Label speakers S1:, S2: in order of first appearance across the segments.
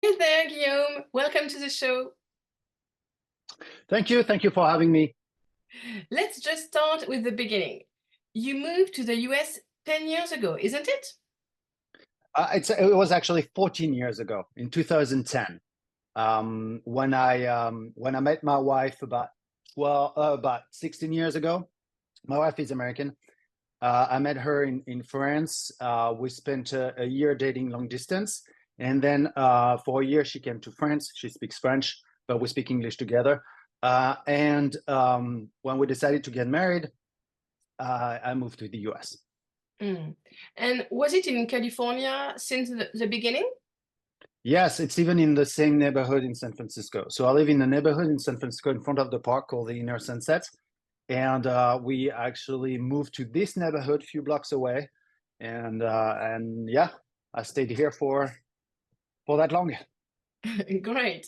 S1: Hey there, Guillaume. Welcome to the show.
S2: Thank you. Thank you for having me.
S1: Let's just start with the beginning. You moved to the US 10 years ago, isn't it?
S2: It was actually 14 years ago in 2010 when I met my wife about 16 years ago. My wife is American. I met her in France. We spent a year dating long distance. And then for a year, she came to France. She speaks French, but we speak English together. And when we decided to get married, I moved to the US.
S1: Mm. And was it in California since the beginning?
S2: Yes, it's even in the same neighborhood in San Francisco. So I live in a neighborhood in San Francisco in front of the park called the Inner Sunset. And we actually moved to this neighborhood a few blocks away. And yeah, I stayed here for that long.
S1: Great.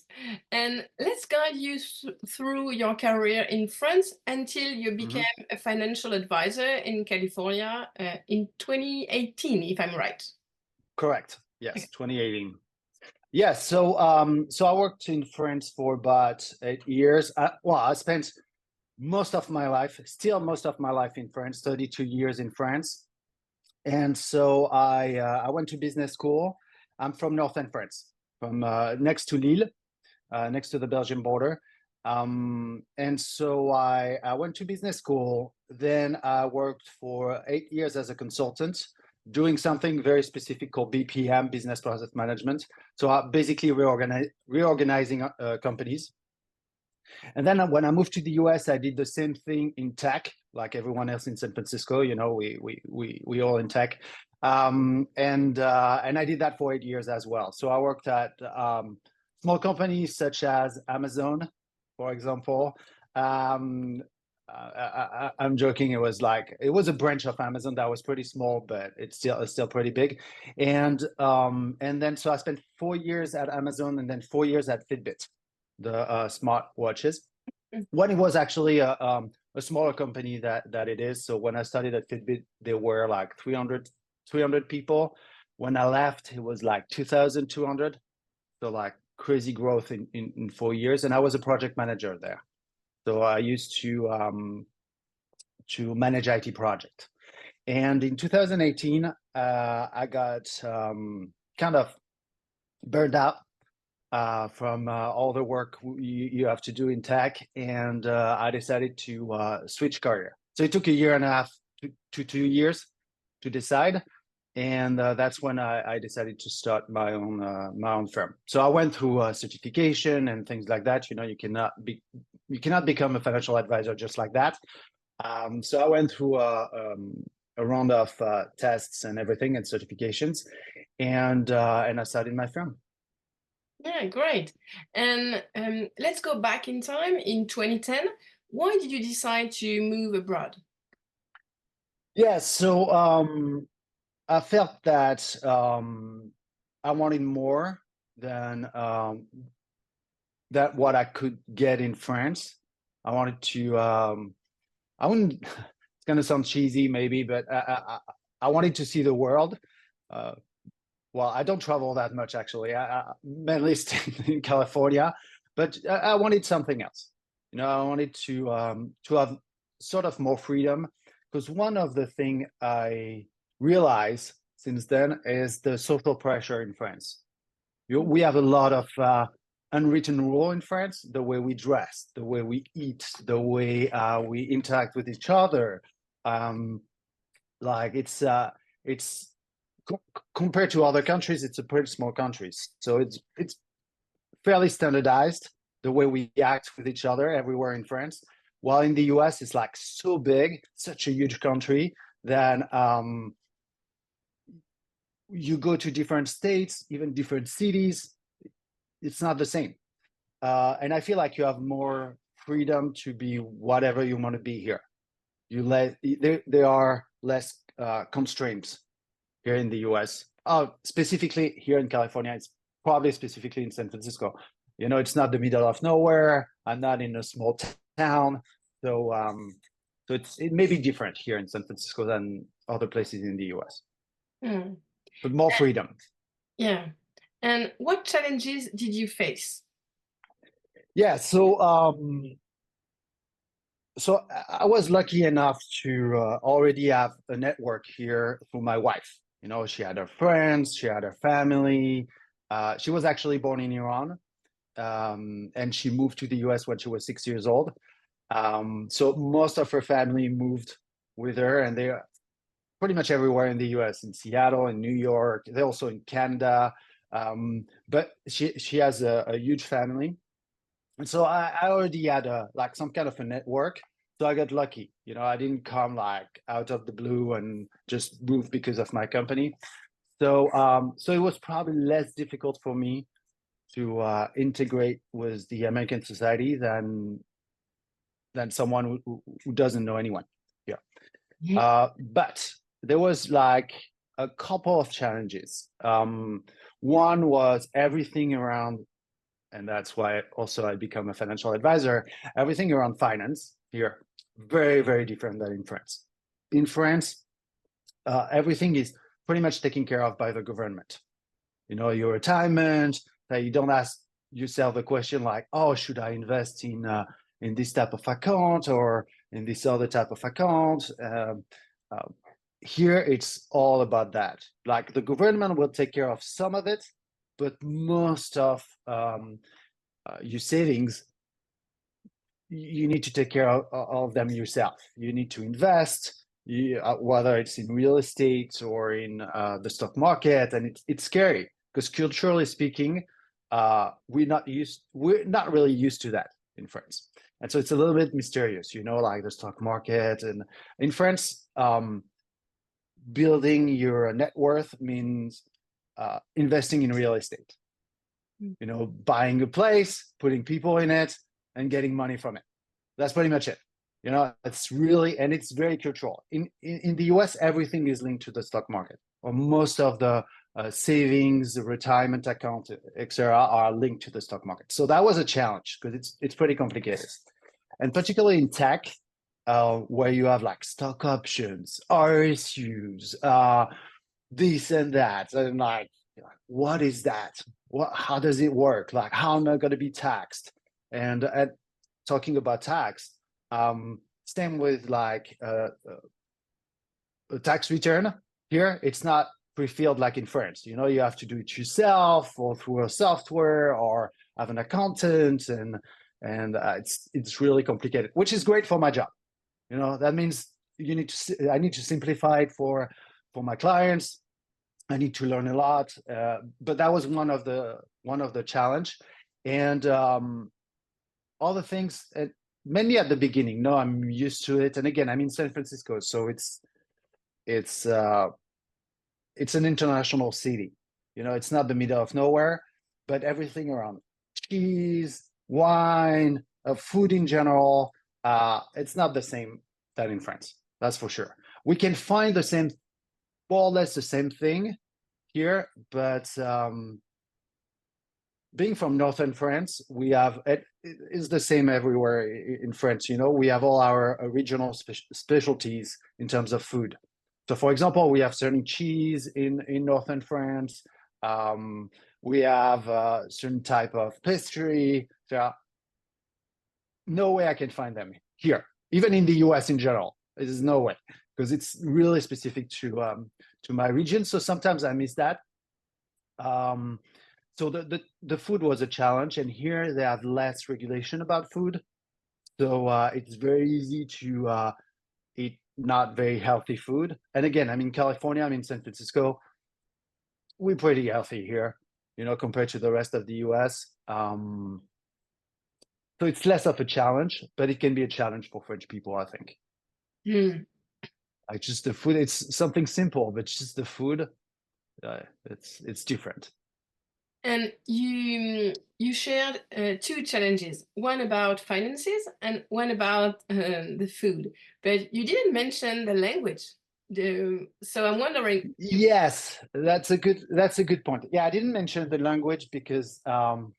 S1: And let's guide you through your career in France until you became
S2: Mhm.
S1: a financial advisor in California in 2018, if I'm right.
S2: Correct.
S1: Okay.
S2: Yes, 2018. Yes, so I worked in France for about 8 years. I spent most of my life in France, 32 years in France. And so I went to business school. I'm from northern France, from next to Lille, next to the Belgian border. And so I went to business school. Then I worked for 8 years as a consultant, doing something very specific called BPM, Business Process Management. So I basically reorganizing companies. And then when I moved to the US, I did the same thing in tech, like everyone else in San Francisco. You know, we all in tech, and I did that for 8 years as well. So I worked at small companies such as Amazon, for example. Um, I'm joking. It was a branch of Amazon that was pretty small, but it's still pretty big. And then so I spent 4 years at Amazon, and then 4 years at Fitbit, the smart watches, when it was actually a smaller company that it is. So when I started at Fitbit, there were like 300 people. When I left, it was like 2,200. So like crazy growth in 4 years. And I was a project manager there. So I used to manage IT project. And in 2018, I got kind of burned out from all the work you have to do in tech, and I decided to switch career. So it took a year and a half to 2 years to decide, and that's when I decided to start my own firm. So I went through certification and things like that. You know, you cannot become a financial advisor just like that. So I went through a round of tests and everything and certifications, and I started my firm.
S1: Yeah, great. And let's go back in time in 2010. Why did you decide to move abroad?
S2: Yeah, so I felt that I wanted more than that what I could get in France. I wanted to. I wouldn't. It's gonna sound cheesy, maybe, but I wanted to see the world. Uh, well, I don't travel that much actually. I mainly stay in California, but I wanted something else. You know, I wanted to have sort of more freedom, because one of the thing I realized since then is the social pressure in France. We have a lot of unwritten rule in France: the way we dress, the way we eat, the way we interact with each other. Um, like it's co- compared to other countries, it's a pretty small country, so it's fairly standardized the way we act with each other everywhere in France. While in the US, it's like so big, such a huge country that you go to different states, even different cities, it's not the same. And I feel like you have more freedom to be whatever you want to be here. There are less constraints here in the US. Specifically here in California, it's probably specifically in San Francisco. You know, it's not the middle of nowhere. I'm not in a small town, so it may be different here in San Francisco than other places in the US,
S1: Hmm.
S2: but more freedom.
S1: Yeah. And what challenges did you face?
S2: Yeah, so I was lucky enough to already have a network here through my wife. You know, she had her friends, she had her family. She was actually born in Iran, and she moved to the US when she was 6 years old. So most of her family moved with her, and they're pretty much everywhere in the US, in Seattle, in New York. They're also in Canada. But she has a huge family, and so I already had like some kind of a network. So I got lucky. You know, I didn't come like out of the blue and just move because of my company. So it was probably less difficult for me to integrate with the American society than someone who doesn't know anyone. Yeah.
S1: Mhm.
S2: But there was like a couple of challenges. One was everything around, and that's why also I become a financial advisor. Everything around finance here, very, very different than in France. In France, everything is pretty much taken care of by the government. You know, your retirement, that you don't ask yourself the question like, oh, should I invest in this type of account or in this other type of account? Uh, Here, it's all about that. Like the government will take care of some of it, but most of your savings, you need to take care of them yourself. You need to invest, whether it's in real estate or in the stock market, and it's scary because culturally speaking, we're not really used to that in France, and so it's a little bit mysterious, you know, like the stock market. And in France, building your net worth means investing in real estate.
S1: Mm.
S2: You know, buying a place, putting people in it, and getting money from it. That's pretty much it. You know, it's really, and it's very cultural. In the US, everything is linked to the stock market, or most of the savings, the retirement account, etc., are linked to the stock market. So that was a challenge because it's pretty complicated, and particularly in tech, where you have like stock options, RSUs, this and that, and like, what is that? What? How does it work? Like, how am I going to be taxed? And talking about tax, same with like a tax return. Here, it's not pre-filled like in France. You know, you have to do it yourself or through a software or have an accountant, and it's really complicated, which is great for my job. You know, that means I need to simplify it for my clients. I need to learn a lot, but that was one of the challenge, and all the things. Mainly at the beginning. No, I'm used to it, and again, I'm in San Francisco, so it's uh, it's an international city. You know, it's not the middle of nowhere, but everything around cheese, wine, food in general, it's not the same that in France. That's for sure. We can find the same, more or less the same thing here, but being from northern France, we have it is the same everywhere in France. You know, we have all our regional specialties in terms of food. So, for example, we have certain cheese in northern France. Um, we have certain type of pastry. So, no way I can find them here, even in the US in general. There's no way because it's really specific to my region. So sometimes I miss that. Um, so the food was a challenge, and here they have less regulation about food, so it's very easy to eat not very healthy food. And again, I'm in California, I'm in San Francisco. We're pretty healthy here, you know, compared to the rest of the US. So it's less of a challenge, but it can be a challenge for French people, I think.
S1: Mm.
S2: Like just the food, it's something simple, but just the food, it's different.
S1: And you shared two challenges, one about finances and one about the food, but you didn't mention the language. So I'm wondering.
S2: Yes, that's a good point. Yeah, I didn't mention the language because I'm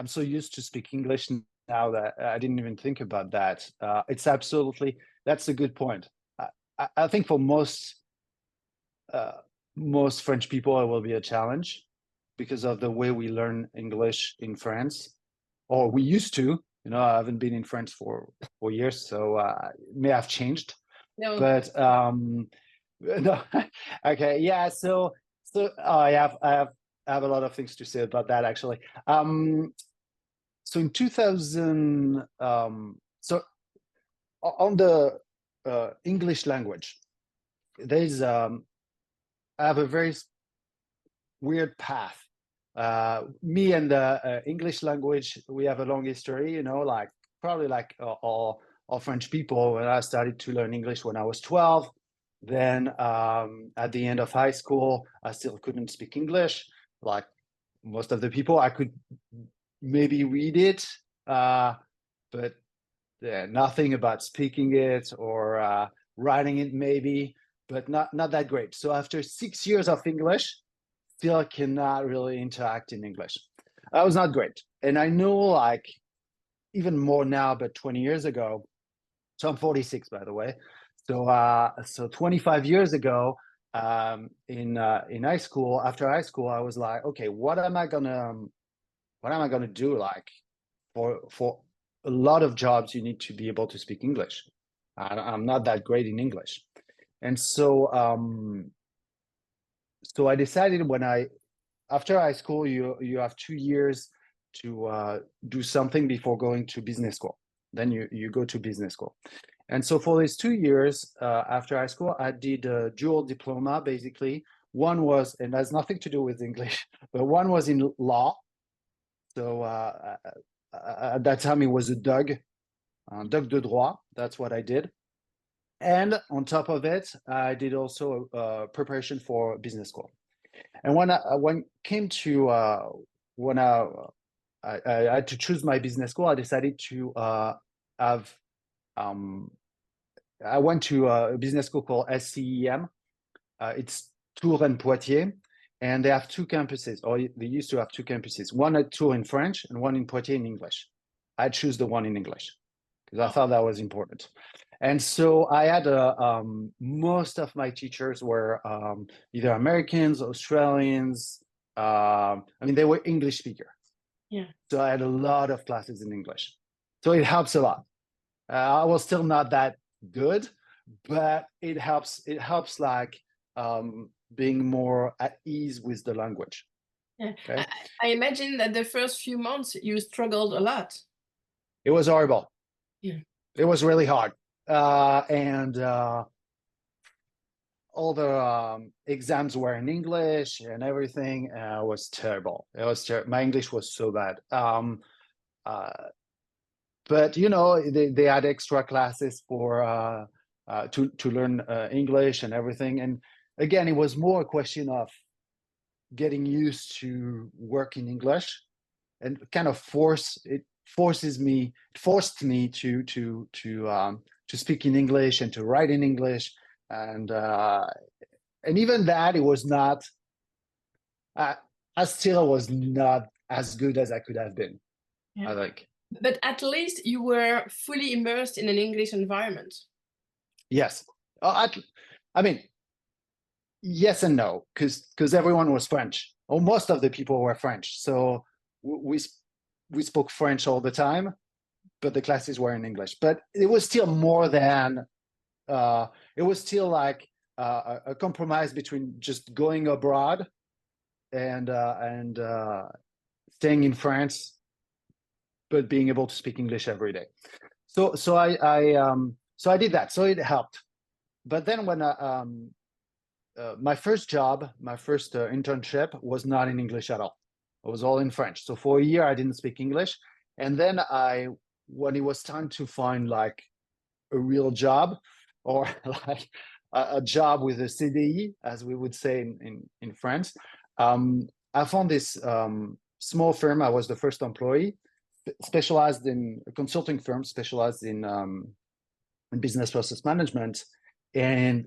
S2: so used to speak English now that I didn't even think about that. It's absolutely, that's a good point. I think for most most French people, it will be a challenge because of the way we learn English in France, or we used to. You know, I haven't been in France for 4 years, so it may have changed.
S1: No.
S2: But no, okay, yeah. So I have a lot of things to say about that actually. So in 2000, so on the English language, there's I have a very weird path. Me and the English language, we have a long history, you know, like probably like all French people. When I started to learn English when I was 12, then at the end of high school, I still couldn't speak English. Like most of the people, I could maybe read it, but nothing about speaking it or writing it maybe, but not that great. So after 6 years of English, still cannot really interact in English. That was not great. And I know like even more now, but 20 years ago, so I'm 46 by the way. So 25 years ago, in high school, after high school, I was like, okay, what am I gonna do? Like for a lot of jobs, you need to be able to speak English. I'm not that great in English. And so I decided after high school, you have 2 years to do something before going to business school. Then you go to business school. And so for these 2 years after high school, I did a dual diploma, basically. One was, and has nothing to do with English, but one was in law. So at that time, it was a Doc de droit. That's what I did. And on top of it, I did also preparation for business school. And when came to when I had to choose my business school, I decided to have I went to a business school called SCEM. It's Tours and Poitiers, and they have two campuses, or they used to have two campuses, one at Tours in French and one in Poitiers in English. I choose the one in English because I thought that was important. And so I had most of my teachers were either Americans, Australians. I mean, they were English speakers.
S1: Yeah.
S2: So I had a lot of classes in English. So it helps a lot. I was still not that good, but it helps. It helps like being more at ease with the language.
S1: Yeah.
S2: Okay.
S1: I imagine that the first few months you struggled a lot.
S2: It was horrible.
S1: Yeah.
S2: It was really hard. And all the exams were in English and everything was terrible. It was my English was so bad. But you know, they had extra classes for to learn English and everything. And again, it was more a question of getting used to work in English, and kind of forced me to speak in English and to write in English, and even that, it was not. I still was not as good as I could have been.
S1: Yeah.
S2: I think.
S1: But at least you were fully immersed in an English environment.
S2: Yes. I mean, yes and no, because everyone was French, or most of the people were French. So we spoke French all the time, but the classes were in English. But it was still more than it was still like a compromise between just going abroad and staying in France, but being able to speak English every day. So I did that. So it helped. But then when my first job, my first internship was not in English at all. It was all in French. So for a year, I didn't speak English. And then when it was time to find like a real job, or like a job with a CDI, as we would say in France, I found this small firm. I was the first employee, specialized in a consulting firm, specialized in business process management. And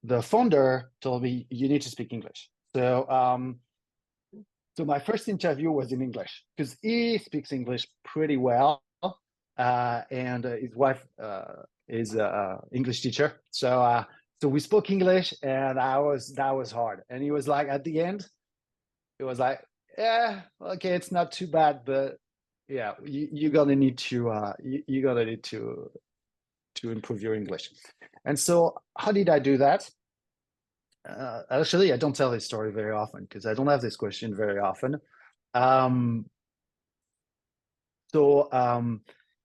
S2: the founder told me, you need to speak English. So my first interview was in English because he speaks English pretty well, and his wife is an English teacher. So So we spoke English, and that was hard. And he was like, at the end, it was like, yeah, okay, it's not too bad, but yeah, you're gonna need to you're gonna need to improve your English. And so, how did I do that? Actually, I don't tell this story very often because I don't have this question very often. Um, so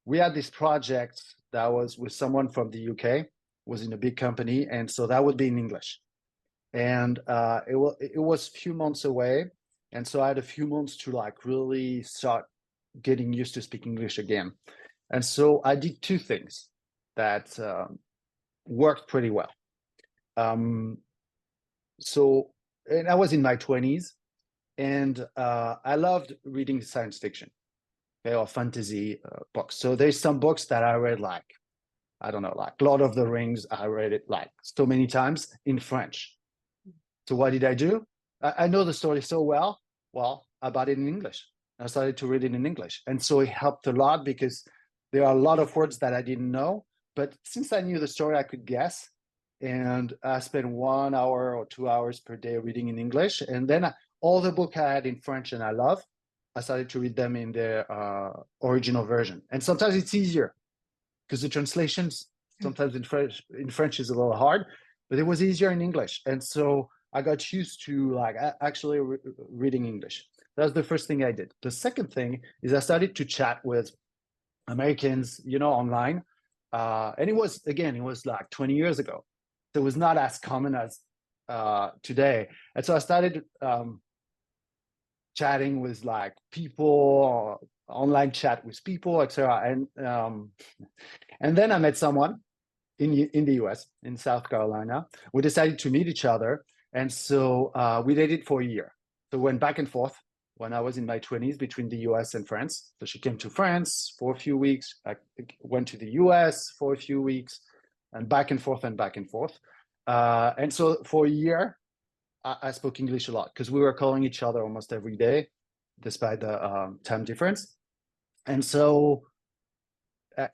S2: we had this project that was with someone from the UK, was in a big company, and so that would be in English. And it was a few months away, and so I had a few months to like really start getting used to speaking English again. And so I did two things that worked pretty well. So, and I was in my 20s, and I loved reading science fiction, okay, or fantasy books. So there's some books that I read, like, I don't know, like Lord of the Rings. I read it like so many times in French. So what did I do? I know the story so well. Well, I bought it in English. I started to read it in English. And so it helped a lot because there are a lot of words that I didn't know. But since I knew the story, I could guess. And I spent 1 hour or 2 hours per day reading in English. And then all the book I had in French and I love, I started to read them in their original version. And sometimes it's easier because the translations sometimes in French is a little hard, but it was easier in English. And so I got used to like actually reading English. That's the first thing I did. The second thing is I started to chat with Americans, you know, online. And it was like 20 years ago. So it was not as common as today. And so I started chatting with like people, online chat with people, etc. And then I met someone in the US, in South Carolina. We decided to meet each other. And so we dated for a year. So went back and forth when I was in my 20s between the US and France. So she came to France for a few weeks. I went to the US for a few weeks, and back and forth and back and forth. And so for a year, I spoke English a lot because we were calling each other almost every day, despite the time difference. And so,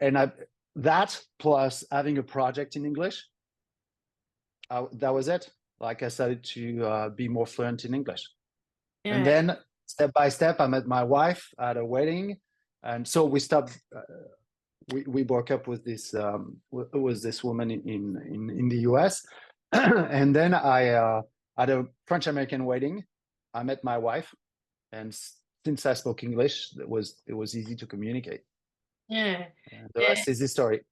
S2: and that plus having a project in English, that was it. Like I started to be more fluent in English.
S1: Yeah.
S2: And then step by step, I met my wife at a wedding. And so we stopped, we broke up with this woman in the US. And then I at a French American wedding, I met my wife. And since I spoke English, it was easy to communicate.
S1: Yeah.
S2: And the rest is history.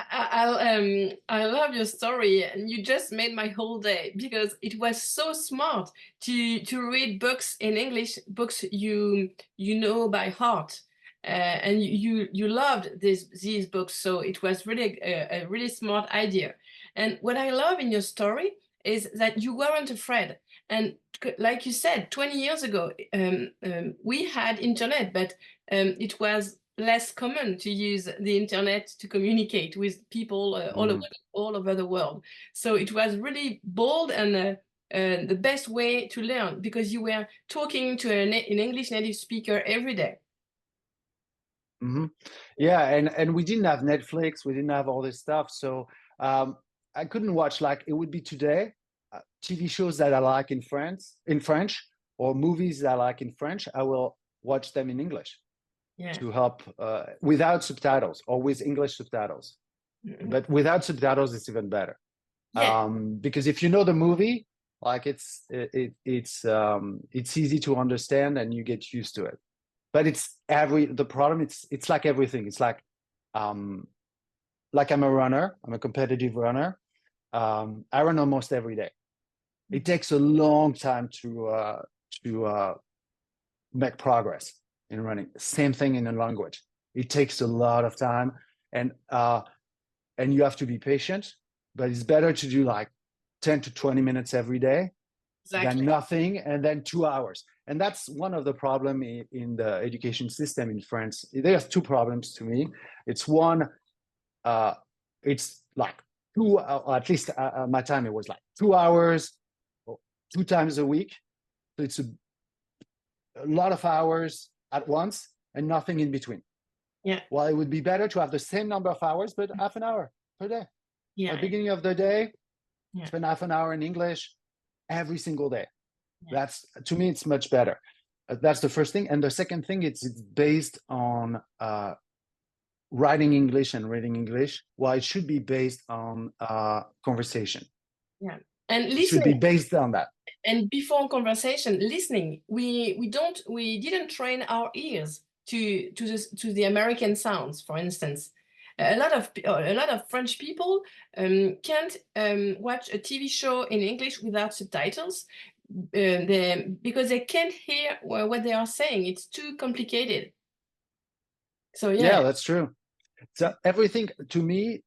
S1: I love your story, and you just made my whole day because it was so smart to read books in English, books you know by heart, and you loved these books, so it was really a really smart idea. And what I love in your story is that you weren't afraid, and like you said, 20 years ago, we had internet, but it was less common to use the internet to communicate with people all over the world. So it was really bold and the best way to learn because you were talking to an English native speaker every day.
S2: Mm-hmm. Yeah, and we didn't have Netflix, we didn't have all this stuff, so I couldn't watch like it would be today. TV shows that I like in French, or movies that I like in French, I will watch them in English. Yeah. To help without subtitles or with English subtitles. Mm-hmm. But without subtitles, it's even better. Yeah. Because if you know the movie, like it's easy to understand and you get used to it. But the problem, it's like everything. It's like I'm a runner, I'm a competitive runner. I run almost every day. It takes a long time to make progress in running. Same thing in a language. It takes a lot of time, and you have to be patient, but it's better to do like 10 to 20 minutes every day than nothing, and then 2 hours. And that's one of the problem in the education system in France. There's two problems to me. It's one, it's like two, at least my time, it was like 2 hours, 2 times a week. So it's a lot of hours at once and nothing in between. Yeah. Well, it would be better to have the same number of hours, but half an hour per day. Yeah. At the beginning of the day,
S1: Yeah.
S2: spend half an hour in English every single day.
S1: Yeah.
S2: That's, to me, it's much better. That's the first thing. And the second thing, it's based on writing English and reading English. Well, it should be based on conversation.
S1: Yeah. And
S2: It should be
S1: listening.
S2: based on that.
S1: And before conversation, listening. We didn't train our ears to the American sounds, for instance. A lot of French people can't watch a TV show in English without subtitles, because they can't hear what they are saying. It's too complicated. So
S2: Yeah,
S1: yeah,
S2: that's true. So everything, to me,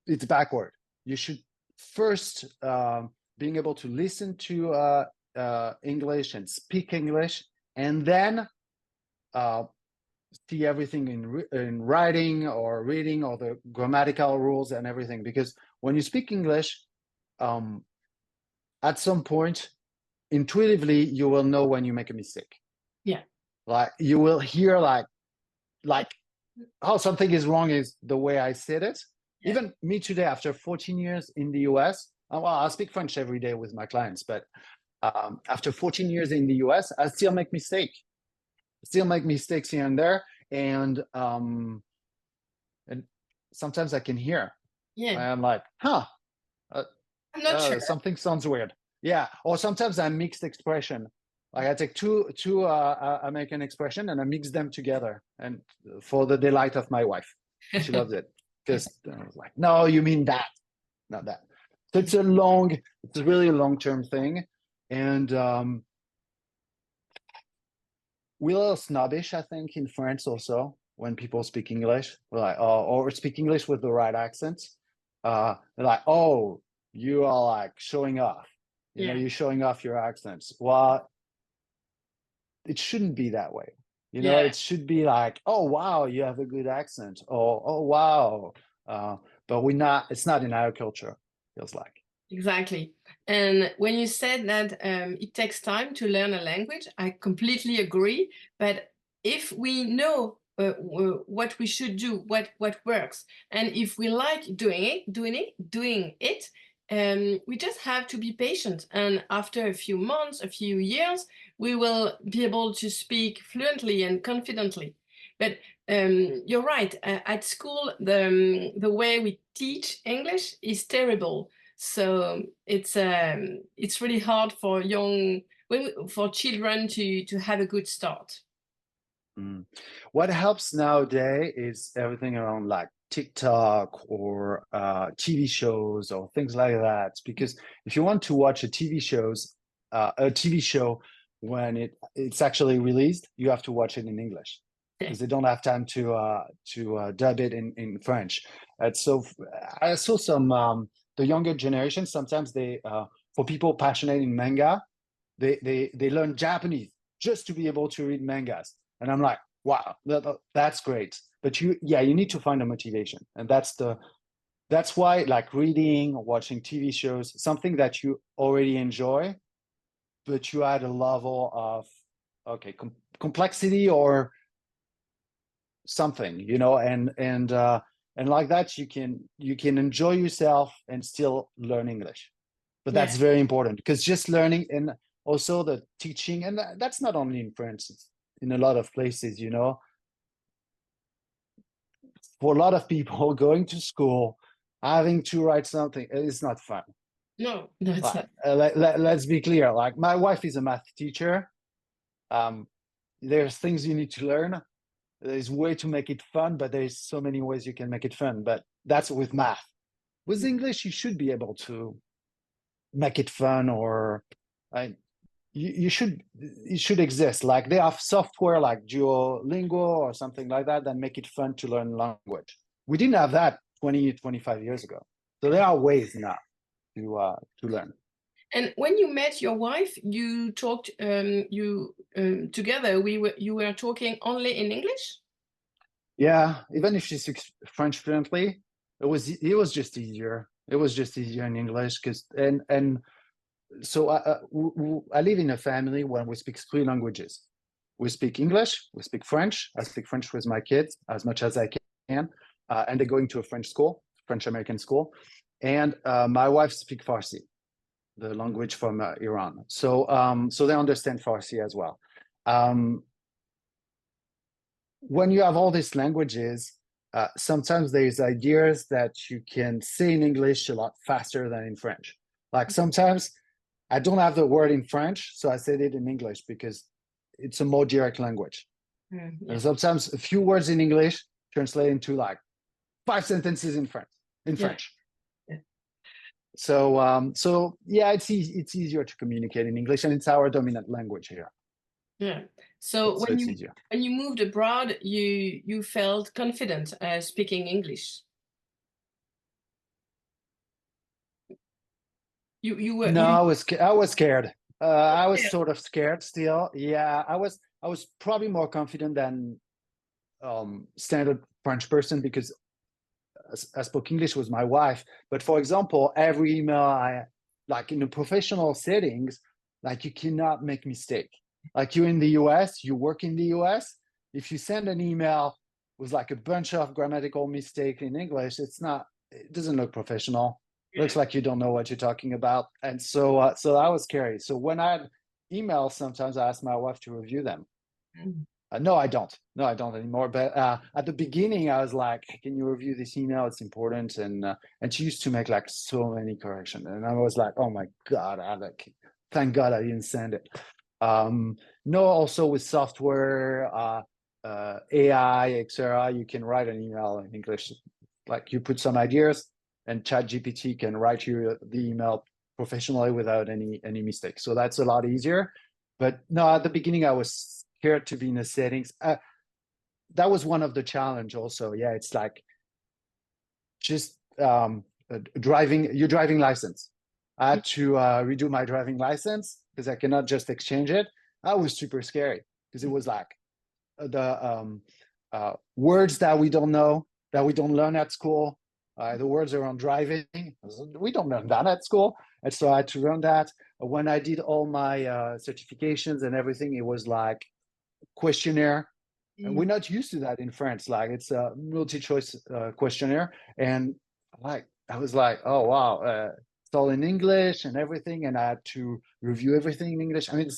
S2: it's backward. You should first being able to listen to English and speak English, and then see everything in writing or reading, or the grammatical rules and everything. Because when you speak English, at some point, intuitively, you will know when you make a mistake.
S1: yeah,
S2: Like you will hear like how something is wrong is the way I said it.
S1: yeah.
S2: Even me today, after 14 years in the US, well, I speak French every day with my clients, but after 14 years in the US, I still make mistakes here and there. And sometimes I can hear,
S1: Yeah.
S2: I'm like, huh,
S1: I'm not sure.
S2: something sounds weird. Yeah. Or sometimes I mixed expression. Like I take two American expression and I mix them together, and for the delight of my wife, she loves it, because I was like, no, you mean that, not that. So it's a really long-term thing. And we're a little snobbish, I think, in France also, when people speak English. We're like, oh, or speak English with the right accent. They're like, oh, you are like showing off. You know,
S1: Yeah.
S2: you're showing off your accents. Well, it shouldn't be that way. You know,
S1: Yeah.
S2: it should be like, oh wow, you have a good accent, or oh wow. But it's not in our culture, feels like.
S1: Exactly. And when you said that it takes time to learn a language, I completely agree. But if we know what we should do, what works, and if we like doing it, we just have to be patient. And after a few months, a few years, we will be able to speak fluently and confidently. But you're right. At school, the way we teach English is terrible. So it's really hard for for children to have a good start.
S2: Mm. What helps nowadays is everything around like TikTok or TV shows or things like that. Because if you want to watch a TV show when it's actually released, you have to watch it in English, because they don't have time to dub it in French. And so I saw some the younger generation, sometimes they for people passionate in manga, they learn Japanese just to be able to read mangas. And I'm like, wow, that's great. But you need to find a motivation. And that's why, like, reading or watching TV shows, something that you already enjoy, but you add a level of complexity or something, and like that you can enjoy yourself and still learn English. But
S1: Yeah.
S2: that's very important, because just learning, and also the teaching, and that's not only in France, it's in a lot of places, for a lot of people, going to school, having to write something, is not fun.
S1: No, that's
S2: Like,
S1: not.
S2: let's be clear, like, my wife is a math teacher. There's things you need to learn. There's way to make it fun, but there's so many ways you can make it fun. But that's with math. With English, you should be able to make it fun, or you should exist. Like, they have software like Duolingo or something like that make it fun to learn language. We didn't have that 25 years ago. So there are ways now to learn.
S1: And when you met your wife, you talked together. You were talking only in English?
S2: Yeah, even if she speaks French fluently, it was just easier. It was just easier in English, because and so I live in a family where we speak three languages. We speak English, we speak French. I speak French with my kids as much as I can, and they're going to a French school, French American school. And my wife speaks Farsi. the language from Iran. So they understand Farsi as well. Um, when you have all these languages, sometimes there's ideas that you can say in English a lot faster than in French. Like sometimes I don't have the word in French, so I said it in English because it's a more direct language.
S1: Yeah.
S2: And sometimes a few words in English translate into like 5 sentences in French.
S1: Yeah. Yeah.
S2: So yeah, it's easier to communicate in English, and it's our dominant language here.
S1: Yeah. So
S2: So it's easier.
S1: when you moved abroad, you felt confident speaking English. You were
S2: No,
S1: you
S2: I was scared. I was
S1: yeah.
S2: sort of scared still. Yeah, I was probably more confident than standard French person because I spoke English with my wife. But for example, every email I like in the professional settings, like you cannot make mistake. Like you're in the US, you work in the US. If you send an email with like a bunch of grammatical mistake in English, it doesn't look professional. It looks like you don't know what you're talking about. And so that was scary. So when I had emails, sometimes I ask my wife to review them.
S1: Mm.
S2: No, I don't. No, I don't anymore. But at the beginning, I was like, hey, "Can you review this email? It's important." And she used to make like so many corrections, and I was like, "Oh my god!" Thank God I didn't send it. No, also with software, AI, etc., you can write an email in English. Like you put some ideas, and ChatGPT can write you the email professionally without any mistakes. So that's a lot easier. But no, at the beginning, I was scared to be in the settings. That was one of the challenge also. Yeah, it's like just driving your driving license. I had to redo my driving license because I cannot just exchange it. That was super scary because it was like the words that we don't know, that we don't learn at school. The words around driving, we don't learn that at school. And so I had to learn that. When I did all my certifications and everything, it was like questionnaire. And we're not used to that in France. Like it's a multi-choice questionnaire. And like I was like, oh wow, it's all in English and everything. And I had to review everything in English. I mean,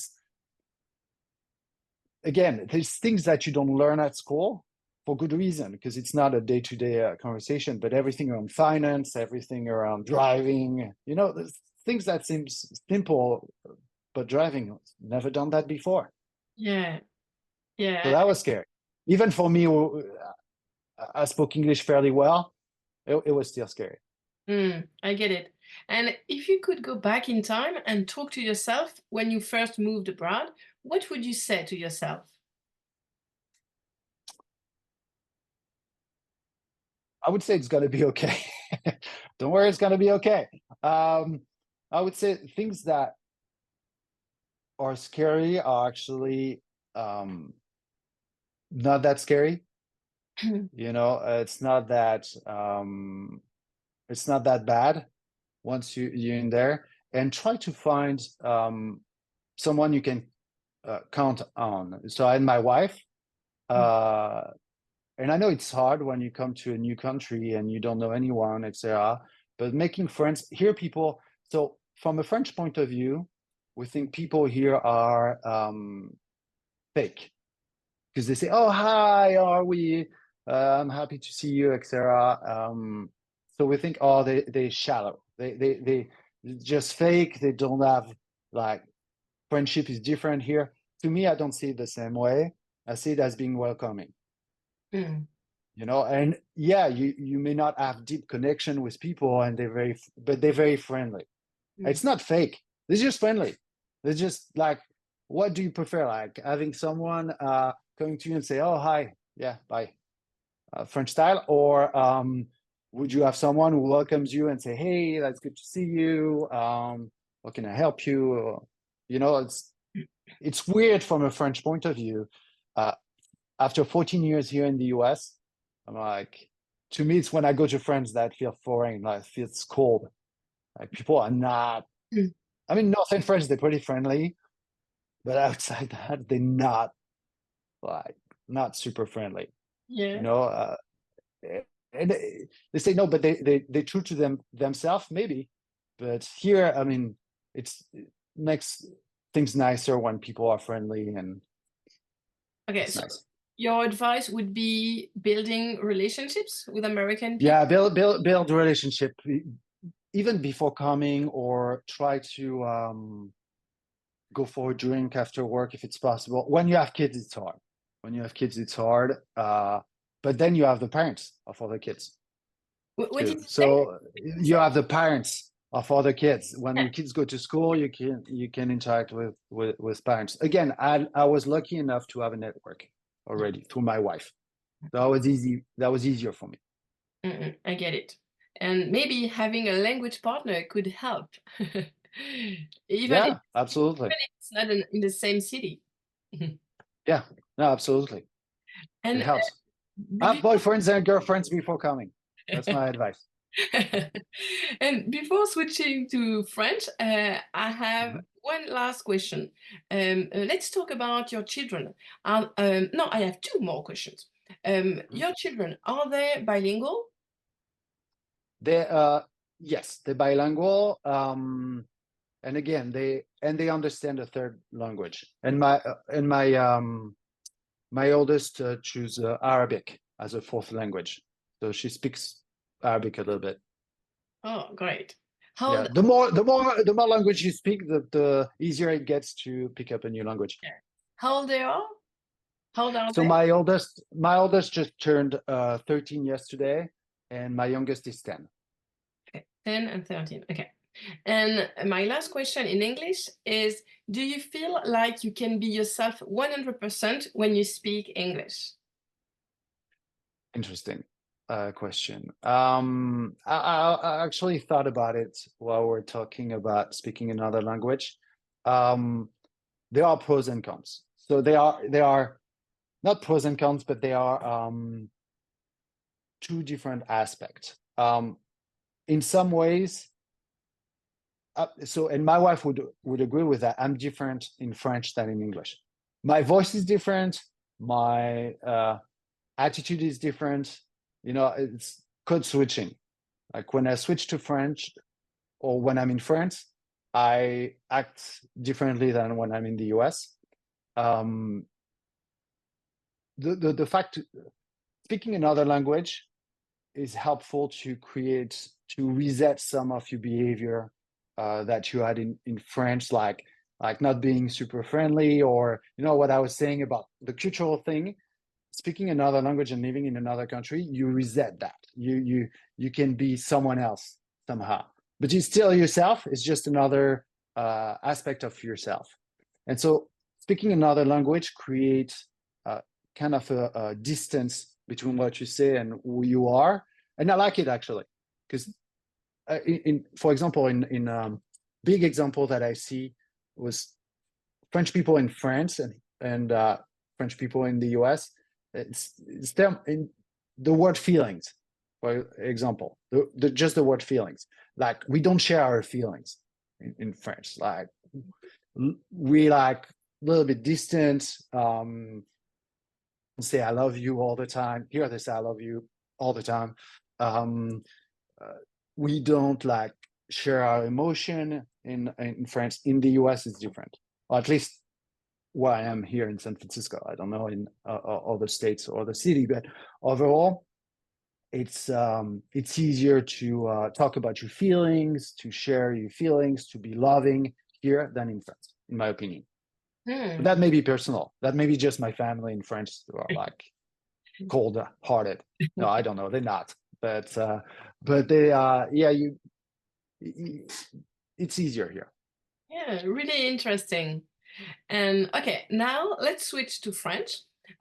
S2: again, there's things that you don't learn at school for good reason because it's not a day-to-day conversation. But everything around finance, everything around driving, there's things that seems simple, but driving, never done that before.
S1: Yeah.
S2: So
S1: Yeah.
S2: that was scary. Even for me, I spoke English fairly well. It was still scary.
S1: I get it. And if you could go back in time and talk to yourself when you first moved abroad, what would you say to yourself?
S2: I would say it's going to be okay. Don't worry, it's going to be okay. I would say things that are scary are actually not that scary. It's not that bad once you're in there, and try to find someone you can count on. So I had my wife, and I know it's hard when you come to a new country and you don't know anyone, etc. But making friends here, people. So from a French point of view, we think people here are fake because they say, "Oh, hi, how are we? I'm happy to see you," etc. So we think, "Oh, they shallow. They just fake. They don't have like friendship is different here." To me, I don't see it the same way. I see it as being welcoming.
S1: Mm.
S2: And yeah, you may not have deep connection with people, and but they're very friendly.
S1: Mm.
S2: It's not fake. They're just friendly. They're just like, what do you prefer? Like having someone coming to you and say, "Oh, hi, yeah, bye," French style, or would you have someone who welcomes you and say, "Hey, that's good to see you. What can I help you?" It's weird from a French point of view. After 14 years here in the US, I'm like, to me, it's when I go to friends that feel foreign, like feels cold. Like people are not.
S1: Mm.
S2: I mean, North and French, they're pretty friendly, but outside that, they're not like not super friendly. You
S1: Yeah.
S2: know, and they say no, but they're true to themselves maybe. But here, I mean, it makes things nicer when people are friendly, and
S1: Okay,
S2: it's
S1: so
S2: nice.
S1: your advice would be building relationships with American people?
S2: Yeah, build relationship even before coming, or try to go for a drink after work if it's possible. When you have kids, it's hard. When you have kids, it's hard. But then you have the parents of other kids
S1: What did
S2: too.
S1: you say?
S2: So you have the parents of other kids. When your kids go to school, you can interact with parents. Again, I was lucky enough to have a network already through my wife. That was easy. That was easier for me.
S1: I get it. And maybe having a language partner could help. Even if
S2: Yeah, absolutely.
S1: it's not in the same city.
S2: Yeah, no, absolutely. It
S1: And
S2: helps. Have
S1: before
S2: boyfriends and girlfriends before coming. That's my advice.
S1: and before switching to French, I have
S2: Mhm.
S1: one last question. Let's talk about your children. No, I have two more questions.
S2: Mhm.
S1: Your children, are they bilingual?
S2: They yes, they're bilingual. And again, they understand a third language. And my oldest choose Arabic as a fourth language, so she speaks Arabic a little bit.
S1: Oh, great. How
S2: Yeah,
S1: old,
S2: the more language you speak, the easier it gets to pick up a new language.
S1: how old they are? How old are
S2: So
S1: they?
S2: my oldest just turned 13 yesterday, and my youngest is 10.
S1: Okay, 10 and 13. Okay. And my last question in English is, do you feel like you can be yourself 100% when you speak English?
S2: Interesting question. I actually thought about it while we're talking about speaking another language. Um, there are pros and cons. So they are not pros and cons, but they are two different aspects. In some ways, and my wife would agree with that. I'm different in French than in English. My voice is different. My attitude is different. It's code switching. Like when I switch to French, or when I'm in France, I act differently than when I'm in the US. Um, the fact speaking another language is helpful to reset some of your behavior that you had in French, like not being super friendly, or what I was saying about the cultural thing. Speaking another language and living in another country, you reset that. You can be someone else somehow, but you're still yourself. It's just another aspect of yourself. And so speaking another language creates kind of a distance between what you say and who you are. And I like it, actually, because for example, in big example that I see was French people in France, and French people in the US. It's them in the word feelings, for example, just the word feelings. Like, we don't share our feelings in French. Like, we like a little bit distant. Say I love you all the time. Here they say I love you all the time. Um, we don't like share our emotion in France. In the US, it's different, or at least where I am here in San Francisco. I don't know in other states or the city, but overall, it's easier to talk about your feelings, to share your feelings, to be loving here than in France, in my opinion. But
S1: Hmm.
S2: that may be personal. That may be just my family in France who are like cold-hearted. No, I don't know. They're not. But they yeah, it's easier here.
S1: Yeah, really interesting. And okay, now let's switch to French.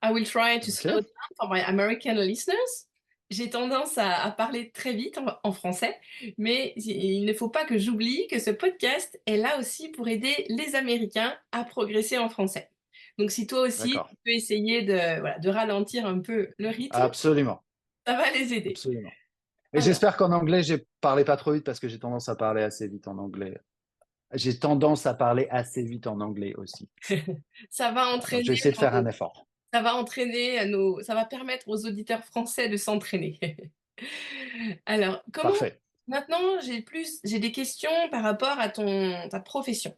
S1: I will try to slow
S2: Okay.
S1: down for my American listeners. J'ai tendance à parler très vite en français, mais il ne faut pas que j'oublie que ce podcast est là aussi pour aider les Américains à progresser en français. Donc si toi aussi,
S2: D'accord.
S1: tu peux essayer de, voilà, de ralentir un peu le rythme,
S2: Absolument.
S1: ça va les aider.
S2: Absolument. Et
S1: Alors,
S2: j'espère qu'en anglais, j'ai parlé pas trop vite, parce que j'ai tendance à parler assez vite en anglais. J'ai tendance à parler assez vite en anglais aussi.
S1: ça va
S2: Donc, je vais
S1: entraîner
S2: essayer de faire un effort.
S1: ça va entraîner ça va permettre aux auditeurs français de s'entraîner. Alors, comment
S2: Parfait.
S1: Maintenant, j'ai des questions par rapport à ta profession.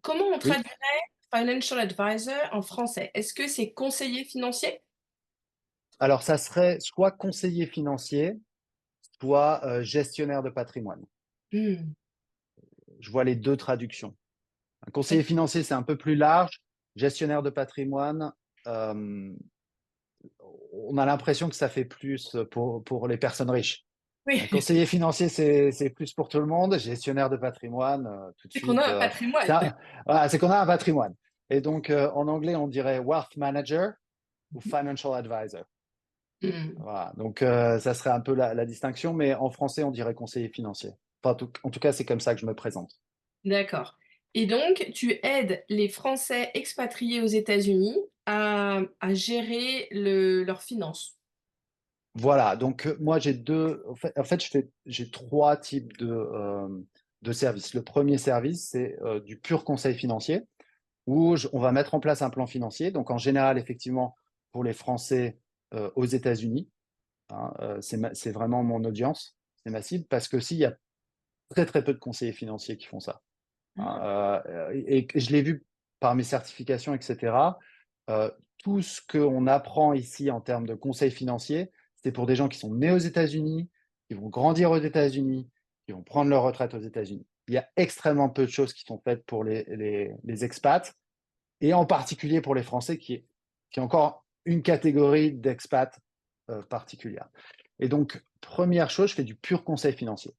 S1: Comment on
S2: Oui.
S1: traduirait financial advisor en français? Est-ce que c'est conseiller financier?
S2: Alors, ça serait soit conseiller financier, soit gestionnaire de patrimoine.
S1: Hmm,
S2: Je vois les deux traductions. Un conseiller
S1: d'accord.
S2: financier, c'est un peu plus large. Gestionnaire de patrimoine, euh, on a l'impression que ça fait plus pour les personnes riches. Un
S1: Oui,
S2: conseiller financier, c'est plus pour tout le monde. Gestionnaire de patrimoine, tout de
S1: c'est qu'on
S2: suite,
S1: a un patrimoine.
S2: voilà, c'est qu'on a un patrimoine. Et donc, en anglais, on dirait wealth manager ou financial advisor.
S1: Hmm,
S2: Voilà. Donc, ça serait un peu la distinction, mais en français, on dirait conseiller financier. Enfin, en tout cas, c'est comme ça que je me présente.
S1: d'accord. Et donc, tu aides les Français expatriés aux États-Unis à gérer leurs finances.
S2: Voilà, donc moi j'ai en fait j'ai trois types de services. Le premier service, c'est du pur conseil financier, où on va mettre en place un plan financier. Donc en général, effectivement, pour les Français aux États-Unis, hein, c'est vraiment mon audience, c'est ma cible, parce que s'il y a très très peu de conseillers financiers qui font ça.
S1: Ah,
S2: Et je l'ai vu par mes certifications, etc. Euh, Tout ce qu'on apprend ici en termes de conseils financiers, c'est pour des gens qui sont nés aux États-Unis, qui vont grandir aux États-Unis, qui vont prendre leur retraite aux États-Unis. Il y a extrêmement peu de choses qui sont faites pour les expats, et en particulier pour les Français, qui est encore une catégorie d'expats particulière. Et donc, première chose, je fais du pur conseil financier.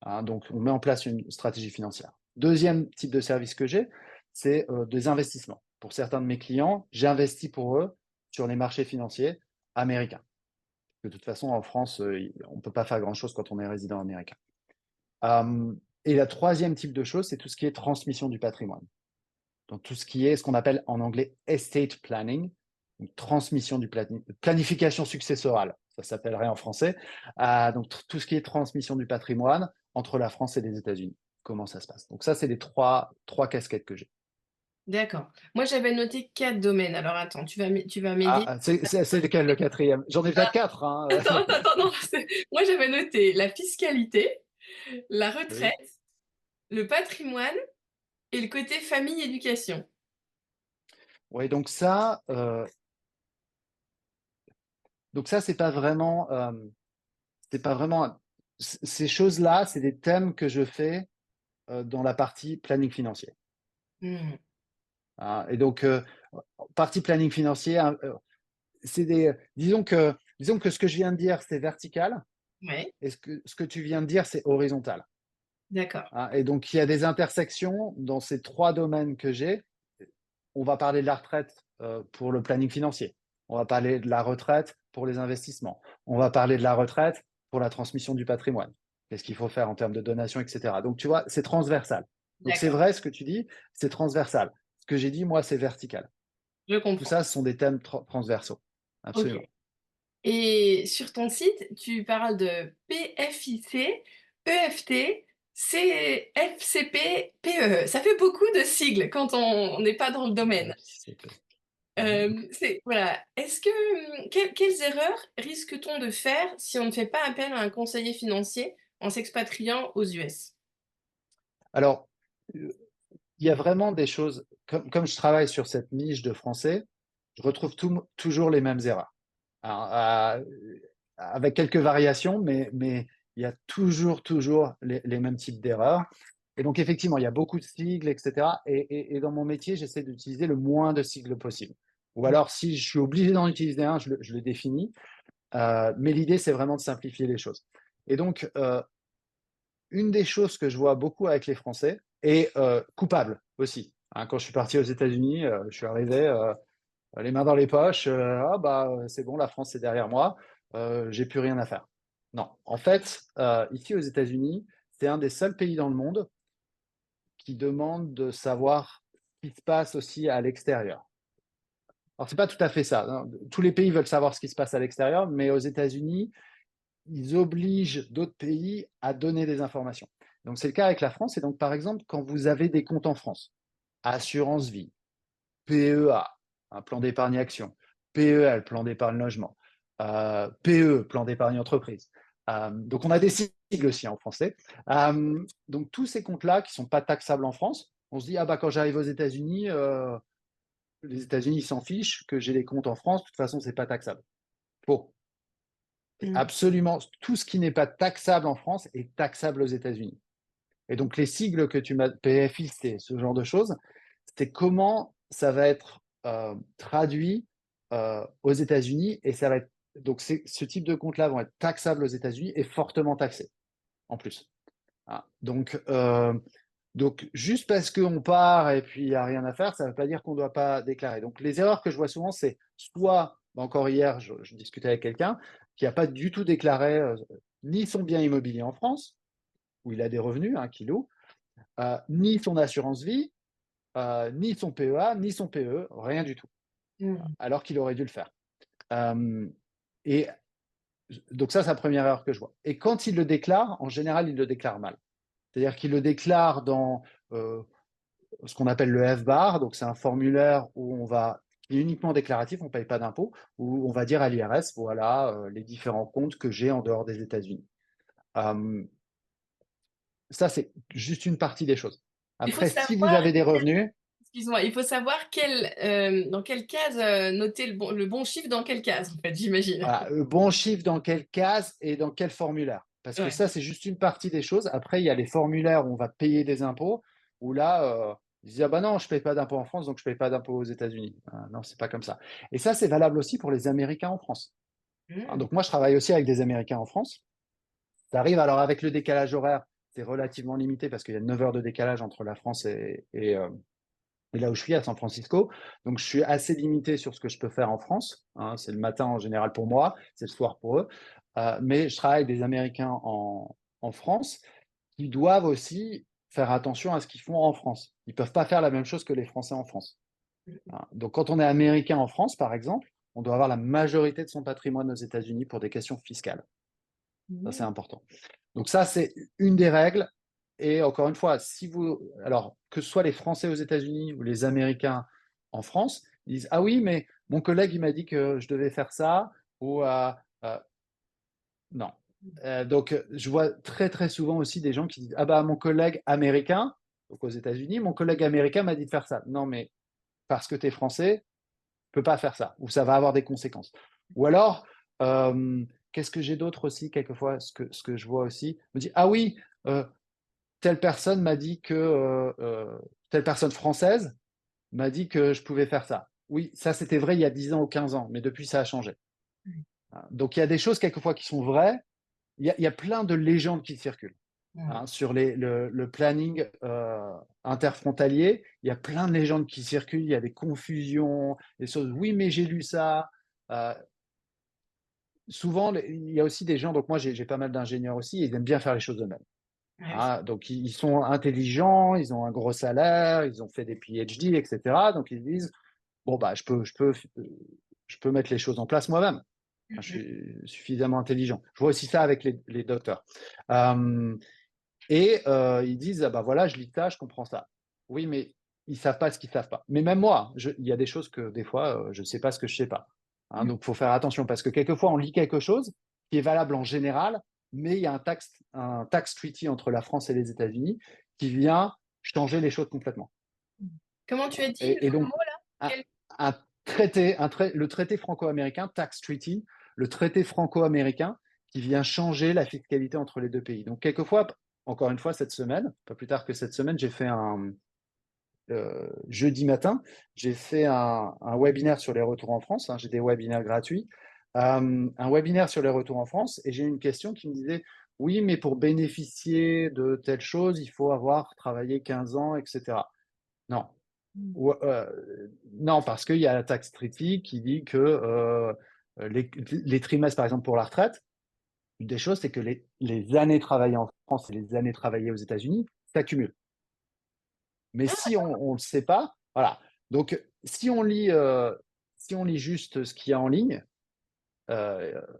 S2: Hein, donc, on met en place une stratégie financière. Deuxième type de service que j'ai, c'est des investissements. Pour certains de mes clients, j'investis pour eux sur les marchés financiers américains. De toute façon, en France, on ne peut pas faire grand-chose quand on est résident américain. Et la troisième type de chose, c'est tout ce qui est transmission du patrimoine. Donc, tout ce qui est ce qu'on appelle en anglais estate planning, donc transmission du planification successorale, ça s'appellerait en français. Donc, tout ce qui est transmission du patrimoine entre la France et les États-Unis. Comment ça se passe? Donc, ça, c'est les trois casquettes que j'ai.
S1: d'accord. Moi, j'avais noté 4 domaines. Alors attends, tu vas m'aider.
S2: C'est lequel le quatrième? J'en ai peut-être
S1: Ah,
S2: quatre, hein.
S1: attends, attends, attends, non. Moi, j'avais noté la fiscalité, la
S2: Oui.
S1: retraite, le patrimoine et le côté famille-éducation.
S2: Oui, donc ça, c'est pas vraiment, ces choses-là, c'est des thèmes que je fais dans la partie planning financier.
S1: Hmm,
S2: Hein. Et donc, partie planning financier, hein, disons que ce que je viens de dire, c'est vertical,
S1: ouais,
S2: et ce que tu viens de dire, c'est horizontal.
S1: d'accord.
S2: Hein. Et donc, il y a des intersections dans ces trois domaines que j'ai. On va parler de la retraite pour le planning financier. On va parler de la retraite pour les investissements. On va parler de la retraite pour la transmission du patrimoine. Qu'est-ce qu'il faut faire en termes de donation, etc. Donc, tu vois, c'est transversal. Donc, c'est
S1: D'accord.
S2: vrai ce que tu dis, c'est transversal. Ce que j'ai dit, moi, c'est vertical.
S1: Je
S2: Tout
S1: comprends.
S2: ça, ce sont des thèmes transversaux.
S1: Ok.
S2: Absolument.
S1: Et sur ton site, tu parles de PFIC, EFT, CFCP, PE. Ça fait beaucoup de sigles quand on n'est pas dans le domaine.
S2: Mhm.
S1: Voilà. Quelles erreurs risque-t-on de faire si on ne fait pas appel à un conseiller financier en s'expatriant aux US?
S2: Alors, il y a vraiment des choses, comme je travaille sur cette niche de français, je retrouve toujours les mêmes erreurs. Alors, avec quelques variations, mais il y a toujours les mêmes types d'erreurs. Et donc, effectivement, il y a beaucoup de sigles, etc. Et dans mon métier, j'essaie d'utiliser le moins de sigles possible. Ou alors, si je suis obligé d'en utiliser un, je le définis. Mais l'idée, c'est vraiment de simplifier les choses. Et donc, une des choses que je vois beaucoup avec les Français, et coupable aussi. Hein, quand je suis parti aux États-Unis, je suis arrivé les mains dans les poches. Ah bah c'est bon, la France c'est derrière moi. J'ai plus rien à faire. Non, en fait, ici aux États-Unis, c'est un des seuls pays dans le monde qui demande de savoir ce qui se passe aussi à l'extérieur. Alors c'est pas tout à fait ça, hein. Tous les pays veulent savoir ce qui se passe à l'extérieur, mais aux États-Unis, ils obligent d'autres pays à donner des informations. Donc c'est le cas avec la France. Et donc par exemple, quand vous avez des comptes en France, assurance vie, PEA, un plan d'épargne action, PEL, plan d'épargne logement, PE, plan d'épargne entreprise. Donc, on a des sigles aussi en français. Donc, tous ces comptes-là qui ne sont pas taxables en France, on se dit, ah bah, quand j'arrive aux États-Unis, les États-Unis s'en fichent que j'ai les comptes en France, de toute façon, ce n'est pas taxable. Faux.
S1: Mm.
S2: Absolument, tout ce qui n'est pas taxable en France est taxable aux États-Unis. Et donc, les sigles que tu m'as, PFIC, ce genre de choses, c'est comment ça va être traduit aux États-Unis et ça va être. Donc, ce type de comptes-là vont être taxables aux États-Unis et fortement taxés en plus. Ah, donc, juste parce qu'on part et puis il n'y a rien à faire, ça ne veut pas dire qu'on ne doit pas déclarer. Donc, les erreurs que je vois souvent, c'est soit, encore hier, je discutais avec quelqu'un qui n'a pas du tout déclaré ni son bien immobilier en France, où il a des revenus, qu'il loue, ni son assurance vie, ni son PEA, ni son PE, rien du tout,
S1: Mm.
S2: alors qu'il aurait dû le faire. Et donc ça, c'est la première erreur que je vois. Et quand il le déclare, en général, il le déclare mal. C'est-à-dire qu'il le déclare dans ce qu'on appelle le F-bar, donc c'est un formulaire où on va, qui est uniquement déclaratif, on ne paye pas d'impôt, où on va dire à l'IRS, voilà les différents comptes que j'ai en dehors des États-Unis. Ça, c'est juste une partie des choses.
S1: Il faut
S2: Après, si vous
S1: savoir,
S2: avez des revenus,
S1: excuse-moi, il faut savoir dans quelle case noter le bon chiffre dans quelle case, en fait, j'imagine.
S2: voilà, bon chiffre dans quelle case et dans quel formulaire. Parce que
S1: Ouais.
S2: ça, c'est juste une partie des choses. Après, il y a les formulaires où on va payer des impôts, où là, ils disent, ah bah non, je ne paye pas d'impôts en France, donc je ne paye pas d'impôts aux États-Unis. Non, c'est pas comme ça. Et ça, c'est valable aussi pour les Américains en France.
S1: Mm.
S2: Donc moi, je travaille aussi avec des Américains en France. Ça arrive, alors avec le décalage horaire, c'est relativement limité parce qu'il y a 9 heures de décalage entre la France et là où je suis, à San Francisco. Donc, je suis assez limité sur ce que je peux faire en France. C'est le matin en général pour moi, c'est le soir pour eux. Mais je travaille avec des Américains en France qui doivent aussi faire attention à ce qu'ils font en France. Ils ne peuvent pas faire la même chose que les Français en France. Donc, quand on est Américain en France, par exemple, on doit avoir la majorité de son patrimoine aux États-Unis pour des questions fiscales. Ça, c'est
S1: Mm.
S2: important. Donc ça, c'est une des règles. Et encore une fois, alors que ce soit les Français aux États-Unis ou les Américains en France, ils disent, ah oui, mais mon collègue, il m'a dit que je devais faire ça, ou non. Donc, je vois très, très souvent aussi des gens qui disent, ah bah, mon collègue américain, donc aux États-Unis, mon collègue américain m'a dit de faire ça. Non, mais parce que tu es français, tu peux pas faire ça, ou ça va avoir des conséquences. Ou alors, qu'est-ce que j'ai d'autre aussi, quelquefois, ce que je vois aussi, me dit, ah oui, telle personne m'a dit que, telle personne française m'a dit que je pouvais faire ça. Oui, ça c'était vrai il y a 10 ans ou 15 ans, mais depuis ça a changé. Donc il y a des choses quelquefois qui sont vraies, il y a plein de légendes qui circulent.
S1: Mm.
S2: Sur le planning interfrontalier, il y a plein de légendes qui circulent, il y a des confusions, des choses. Oui, mais j'ai lu ça. Euh, Souvent, il y a aussi des gens, donc moi j'ai pas mal d'ingénieurs aussi, ils aiment bien faire les choses eux-mêmes.
S1: Ouais,
S2: Donc ils sont intelligents, ils ont un gros salaire, ils ont fait des PhD, etc. Donc ils disent, bon, bah, je peux mettre les choses en place moi-même. Je
S1: mm,
S2: suis suffisamment intelligent. Je vois aussi ça avec les docteurs. Euh, et ils disent, ah bah voilà, je lis ça, je comprends ça. Oui, mais ils ne savent pas ce qu'ils ne savent pas. Mais même moi, il y a des choses que des fois, je ne sais pas ce que je ne sais pas.
S1: mm.
S2: Donc, il faut faire attention parce que quelquefois, on lit quelque chose qui est valable en général, mais il y a un tax treaty entre la France et les États-Unis qui vient changer les choses complètement.
S1: Comment tu as dit
S2: Et
S1: le
S2: donc,
S1: mot là?
S2: un, un traité, le traité franco-américain, tax treaty, le traité franco-américain qui vient changer la fiscalité entre les deux pays. Donc, quelquefois, encore une fois, cette semaine, pas plus tard que cette semaine, j'ai fait jeudi matin, j'ai fait un webinaire sur les retours en France. J'ai des webinaires gratuits. Un webinaire sur les retours en France et j'ai eu une question qui me disait, oui, mais pour bénéficier de telle chose, il faut avoir travaillé 15 ans, etc. Non,
S1: Mm.
S2: non, parce qu'il y a la taxe treaty qui dit que les trimestres, par exemple, pour la retraite, une des choses, c'est que les années travaillées en France et les années travaillées aux États-Unis s'accumulent. Mais si on ne le sait pas, voilà. Donc, si on lit juste ce qu'il y a en ligne, on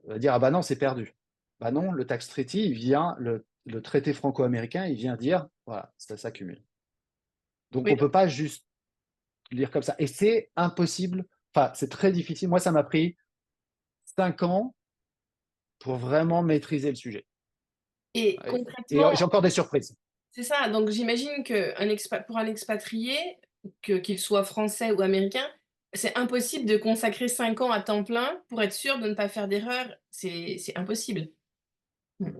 S2: va dire, ah bah non, c'est perdu. Bah non, le tax treaty, le traité franco-américain, il vient dire, voilà, ça s'accumule. Donc, on
S1: Oui,
S2: ne peut pas juste lire comme ça. Et c'est impossible, enfin, c'est très difficile. Moi, ça m'a pris 5 ans pour vraiment maîtriser le sujet.
S1: Et
S2: Et
S1: concrètement,
S2: j'ai encore des surprises.
S1: c'est ça, donc j'imagine pour un expatrié, qu'il soit français ou américain, c'est impossible de consacrer 5 ans à temps plein pour être sûr de ne pas faire d'erreur. C'est impossible. Mmh.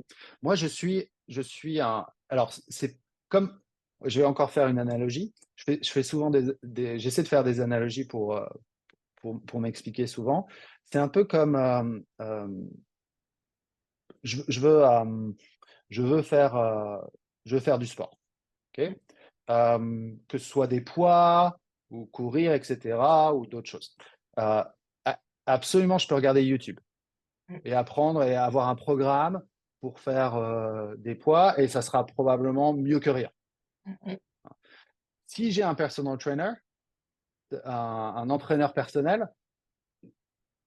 S2: Moi, je suis un. Alors, c'est comme. Je vais encore faire une analogie. Je fais souvent j'essaie de faire des analogies pour m'expliquer souvent. C'est un peu comme. Je, je veux, euh, je veux faire, je veux faire du sport. Ok. Que ce soit des poids ou courir, etc., ou d'autres choses. Euh, Absolument, je peux regarder YouTube
S1: Mmh.
S2: et apprendre et avoir un programme pour faire des poids et ça sera probablement mieux que rien.
S1: Mmh mh.
S2: Si j'ai un personal trainer, un entraîneur personnel,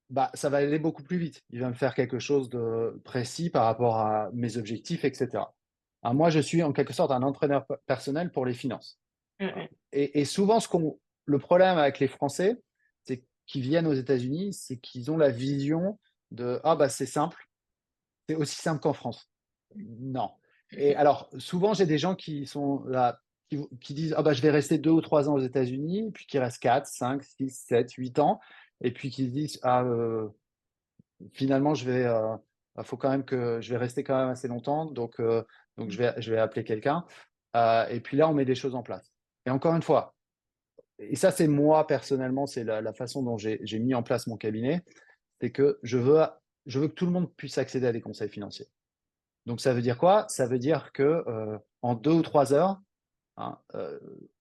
S2: bah, ça va aller beaucoup plus vite. Il va me faire quelque chose de précis par rapport à mes objectifs, etc. Moi, je suis en quelque sorte un entraîneur personnel pour les finances.
S1: Mmh mh.
S2: Et souvent, le problème avec les Français, c'est qu'ils viennent aux États-Unis, c'est qu'ils ont la vision de ah bah c'est simple, c'est aussi simple qu'en France. Non. Et alors, souvent, j'ai des gens qui sont là, qui disent ah bah je vais rester 2 ou 3 ans aux États-Unis, puis qui restent 4, 5, 6, 7, 8 ans, et puis qui se disent ah finalement faut quand même que je vais rester quand même assez longtemps, donc je vais appeler quelqu'un. Et puis là, on met des choses en place. Et encore une fois, et ça, c'est moi personnellement, c'est la façon dont j'ai mis en place mon cabinet, c'est que je veux que tout le monde puisse accéder à des conseils financiers. Donc ça veut dire quoi? Ça veut dire que en 2 ou 3 heures, hein,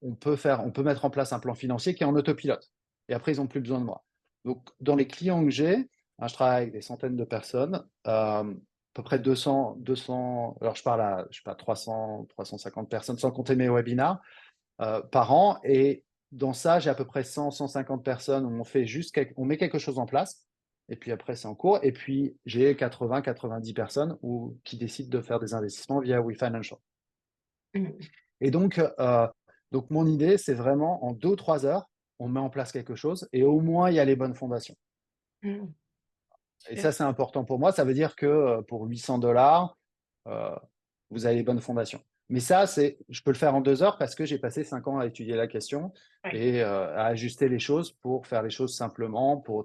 S2: on peut mettre en place un plan financier qui est en autopilote. Et après, ils n'ont plus besoin de moi. Donc dans les clients que j'ai, hein, je travaille avec des centaines de personnes, à peu près 200, alors je sais pas, 300, 350 personnes, sans compter mes webinars, par an. Et dans ça, j'ai à peu près 100, 150 personnes où on met quelque chose en place. Et puis après, c'est en cours. Et puis, j'ai 80, 90 personnes qui décident de faire des investissements via WeFinancial.
S1: Mmh.
S2: Et donc mon idée, c'est vraiment en 2 ou 3 heures, on met en place quelque chose et au moins, il y a les bonnes fondations.
S1: Mmh.
S2: Et
S1: Super.
S2: ça, c'est important pour moi. Ça veut dire que pour 800 $, euh, vous avez les bonnes fondations. Mais ça, je peux le faire en 2 heures parce que j'ai passé 5 ans à étudier la question
S1: Ouais.
S2: et à ajuster les choses pour faire les choses simplement, pour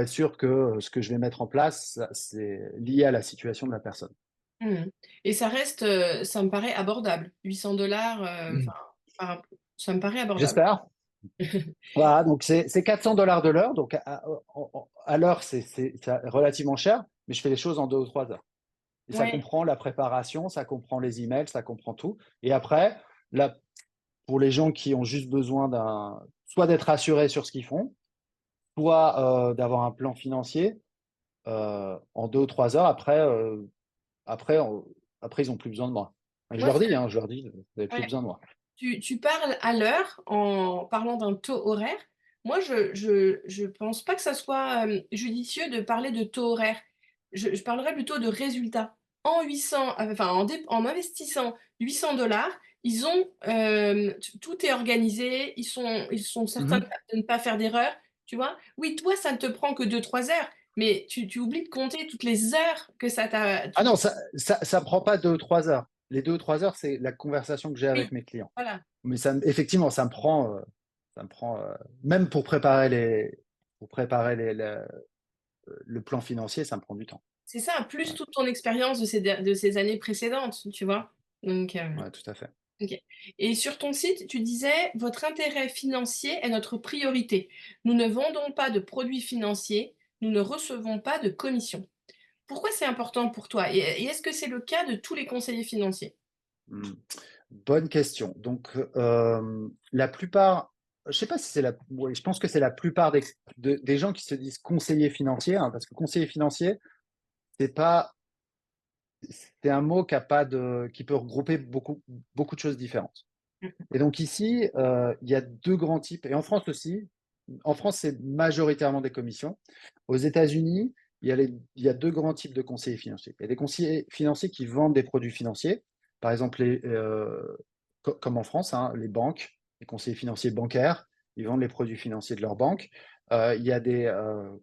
S2: être sûr que ce que je vais mettre en place, c'est lié à la situation de la personne.
S1: Mmh. Et ça reste, ça me paraît abordable. 800 $, enfin, par ça me paraît abordable.
S2: J'espère. Voilà, donc c'est 400 $ de l'heure. Donc à l'heure, c'est relativement cher, mais je fais les choses en 2 ou 3 heures. Et ça
S1: Ouais.
S2: comprend la préparation, ça comprend les emails, ça comprend tout. Et après, là, pour les gens qui ont juste besoin soit d'être rassurés sur ce qu'ils font, soit d'avoir un plan financier, en 2 ou 3 heures, après, après ils n'ont plus besoin de moi. Et
S1: Moi, ce que
S2: je leur dis, vous n'avez plus
S1: ouais.
S2: besoin de moi.
S1: Tu parles à l'heure en parlant d'un taux horaire. Moi, je pense pas que ça soit, judicieux de parler de taux horaire. Je parlerais plutôt de résultats. En 800, enfin, en investissant 800 $, ils ont, tout est organisé, ils sont certains
S2: Mhm.
S1: de ne pas faire d'erreur, tu vois? Oui, toi, ça ne te prend que 2 3 heures, mais tu oublies de compter toutes les heures que ça t'a
S2: Ah
S1: tu
S2: non, ça prend pas 2 ou 3 heures. Les 2 ou 3 heures, c'est la conversation que j'ai avec
S1: oui,
S2: mes clients.
S1: voilà.
S2: Mais effectivement, ça me prend même pour préparer le plan financier, ça me prend du temps.
S1: C'est ça, plus
S2: Ouais,
S1: toute ton expérience de ces années précédentes, tu vois? Donc,
S2: ouais, tout à fait.
S1: OK. Et sur ton site, tu disais: «Votre intérêt financier est notre priorité. Nous ne vendons pas de produits financiers, nous ne recevons pas de commissions». Pourquoi c'est important pour toi? Et est-ce que c'est le cas de tous les conseillers financiers?
S2: Hmm. Bonne question. Donc, la plupart, je sais pas si c'est ouais, je pense que c'est la plupart des gens qui se disent conseillers financiers, hein, parce que conseiller financier, c'est pas, c'est un mot qui peut regrouper beaucoup, beaucoup de choses différentes.
S1: Mmh.
S2: Et donc ici, il y a 2 grands types, et en France aussi. En France, c'est majoritairement des commissions. Aux États-Unis, il y a 2 grands types de conseillers financiers. Il y a des conseillers financiers qui vendent des produits financiers, par exemple, comme en France, hein, les banques, les conseillers financiers bancaires, ils vendent les produits financiers de leur banque. Il y a des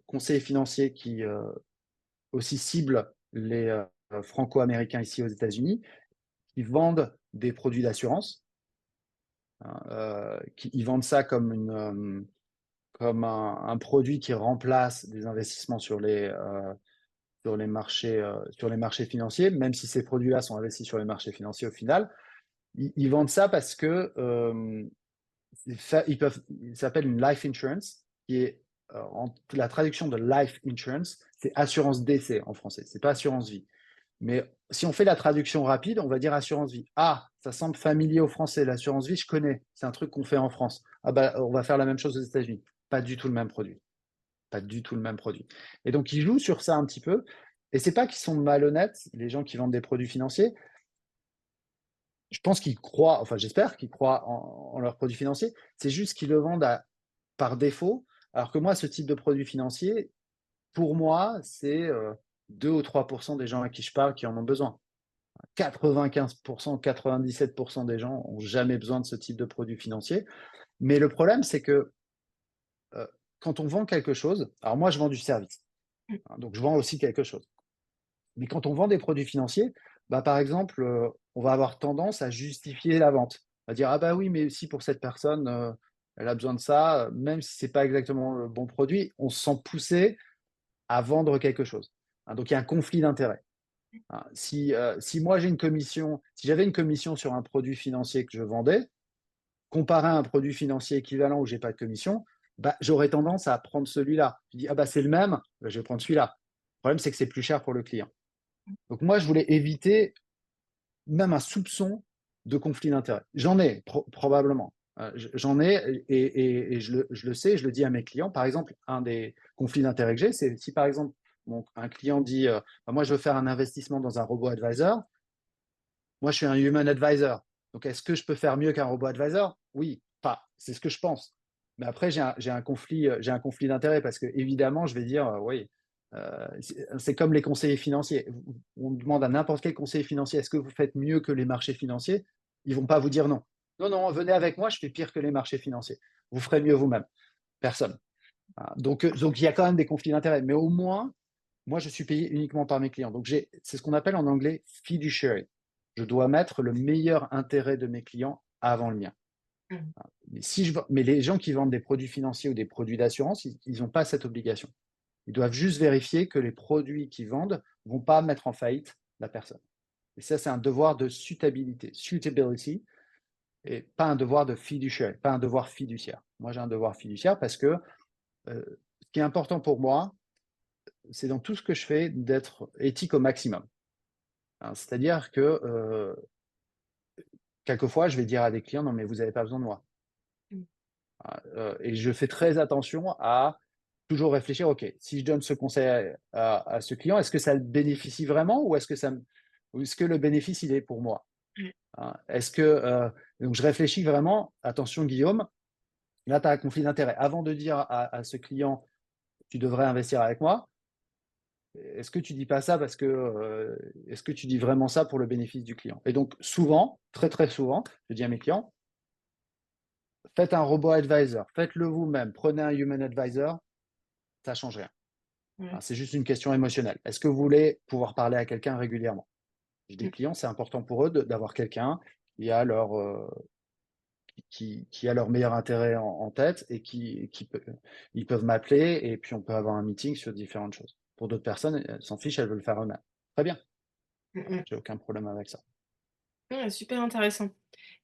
S2: conseillers financiers qui aussi ciblent les franco-américains ici aux États-Unis, qui vendent des produits d'assurance. Ils vendent ça comme comme un produit qui remplace des investissements sur les marchés financiers, même si ces produits-là sont investis sur les marchés financiers au final. Ils vendent ça parce que ils s'appellent une life insurance, qui est la traduction de life insurance, c'est assurance décès en français, c'est pas assurance vie. Mais si on fait la traduction rapide, on va dire assurance vie. Ah, ça semble familier aux Français, l'assurance vie, je connais, c'est un truc qu'on fait en France. Ah bah, on va faire la même chose aux États-Unis. Pas du tout le même produit. Pas du tout le même produit. Et donc, ils jouent sur ça un petit peu. Et c'est pas qu'ils sont malhonnêtes, les gens qui vendent des produits financiers. Je pense qu'ils croient, enfin, j'espère qu'ils croient en leurs produits financiers. C'est juste qu'ils le vendent par défaut. Alors que moi, ce type de produit financier, pour moi, c'est 2 ou 3% des gens à qui je parle qui en ont besoin. 95%, 97% des gens n'ont jamais besoin de ce type de produit financier. Mais le problème, c'est que quand on vend quelque chose, alors moi, je vends du service, hein, donc je vends aussi quelque chose. Mais quand on vend des produits financiers, bah, par exemple, on va avoir tendance à justifier la vente. À dire, ah bah oui, mais si pour cette personne, elle a besoin de ça, même si ce n'est pas exactement le bon produit, on se sent poussé à vendre quelque chose. Hein, donc il y a un conflit d'intérêts. Hein, si moi j'ai une commission, si j'avais une commission sur un produit financier que je vendais, comparé à un produit financier équivalent où j'ai pas de commission, bah, j'aurais tendance à prendre celui-là. Je dis, ah bah c'est le même, bah, je vais prendre celui-là. Le problème, c'est que c'est plus cher pour le client. Donc moi, je voulais éviter même un soupçon de conflit d'intérêt. J'en ai probablement. J'en ai et je le sais, je le dis à mes clients. Par exemple, un des conflits d'intérêt que j'ai, c'est si par exemple un client dit bah, moi je veux faire un investissement dans un robot advisor, moi je suis un human advisor. Donc est-ce que je peux faire mieux qu'un robot advisor? Oui, pas. C'est ce que je pense. Mais après j'ai un conflit d'intérêt parce que évidemment je vais dire oui. C'est comme les conseillers financiers. On demande à n'importe quel conseiller financier, est-ce que vous faites mieux que les marchés financiers? Ils vont pas vous dire non. Non, non, venez avec moi, je fais pire que les marchés financiers. Vous ferez mieux vous-même. Personne. Donc il y a quand même des conflits d'intérêts. Mais au moins, moi, je suis payé uniquement par mes clients. Donc c'est ce qu'on appelle en anglais fiduciary. Je dois mettre le meilleur intérêt de mes clients avant le mien.
S1: Mm.
S2: Mais les gens qui vendent des produits financiers ou des produits d'assurance, ils n'ont pas cette obligation. Ils doivent juste vérifier que les produits qu'ils vendent ne vont pas mettre en faillite la personne. Et ça, c'est un devoir de suitability, et pas un devoir de fiduciary, pas un devoir fiduciaire. Moi, j'ai un devoir fiduciaire parce que ce qui est important pour moi, c'est dans tout ce que je fais d'être éthique au maximum. Hein, c'est-à-dire que quelquefois, je vais dire à des clients, non, mais vous n'avez pas besoin de moi.
S1: Mm.
S2: Et je fais très attention à toujours réfléchir, OK, si je donne ce conseil à ce client, est-ce que ça le bénéficie vraiment ou est-ce que le bénéfice, il est pour moi?
S1: Mm.
S2: Hein, donc je réfléchis vraiment, attention Guillaume, là tu as un conflit d'intérêt. Avant de dire à ce client, tu devrais investir avec moi, est-ce que tu dis pas ça parce que est-ce que tu dis vraiment ça pour le bénéfice du client? Et donc souvent, très très souvent, je dis à mes clients, faites un robot advisor, faites-le vous-même, prenez un human advisor, ça ne change rien.
S1: Ouais.
S2: C'est juste une question émotionnelle. Est-ce que vous voulez pouvoir parler à quelqu'un régulièrement? J'ai des
S1: Mm.
S2: clients, c'est important pour eux d'avoir quelqu'un qui a qui a leur meilleur intérêt en tête et ils peuvent m'appeler et puis on peut avoir un meeting sur différentes choses. Pour d'autres personnes, elles s'en fichent, elles veulent le faire eux-mêmes. Très bien,
S1: Mm. Mm.
S2: j'ai aucun problème avec ça.
S1: Ouais, super intéressant.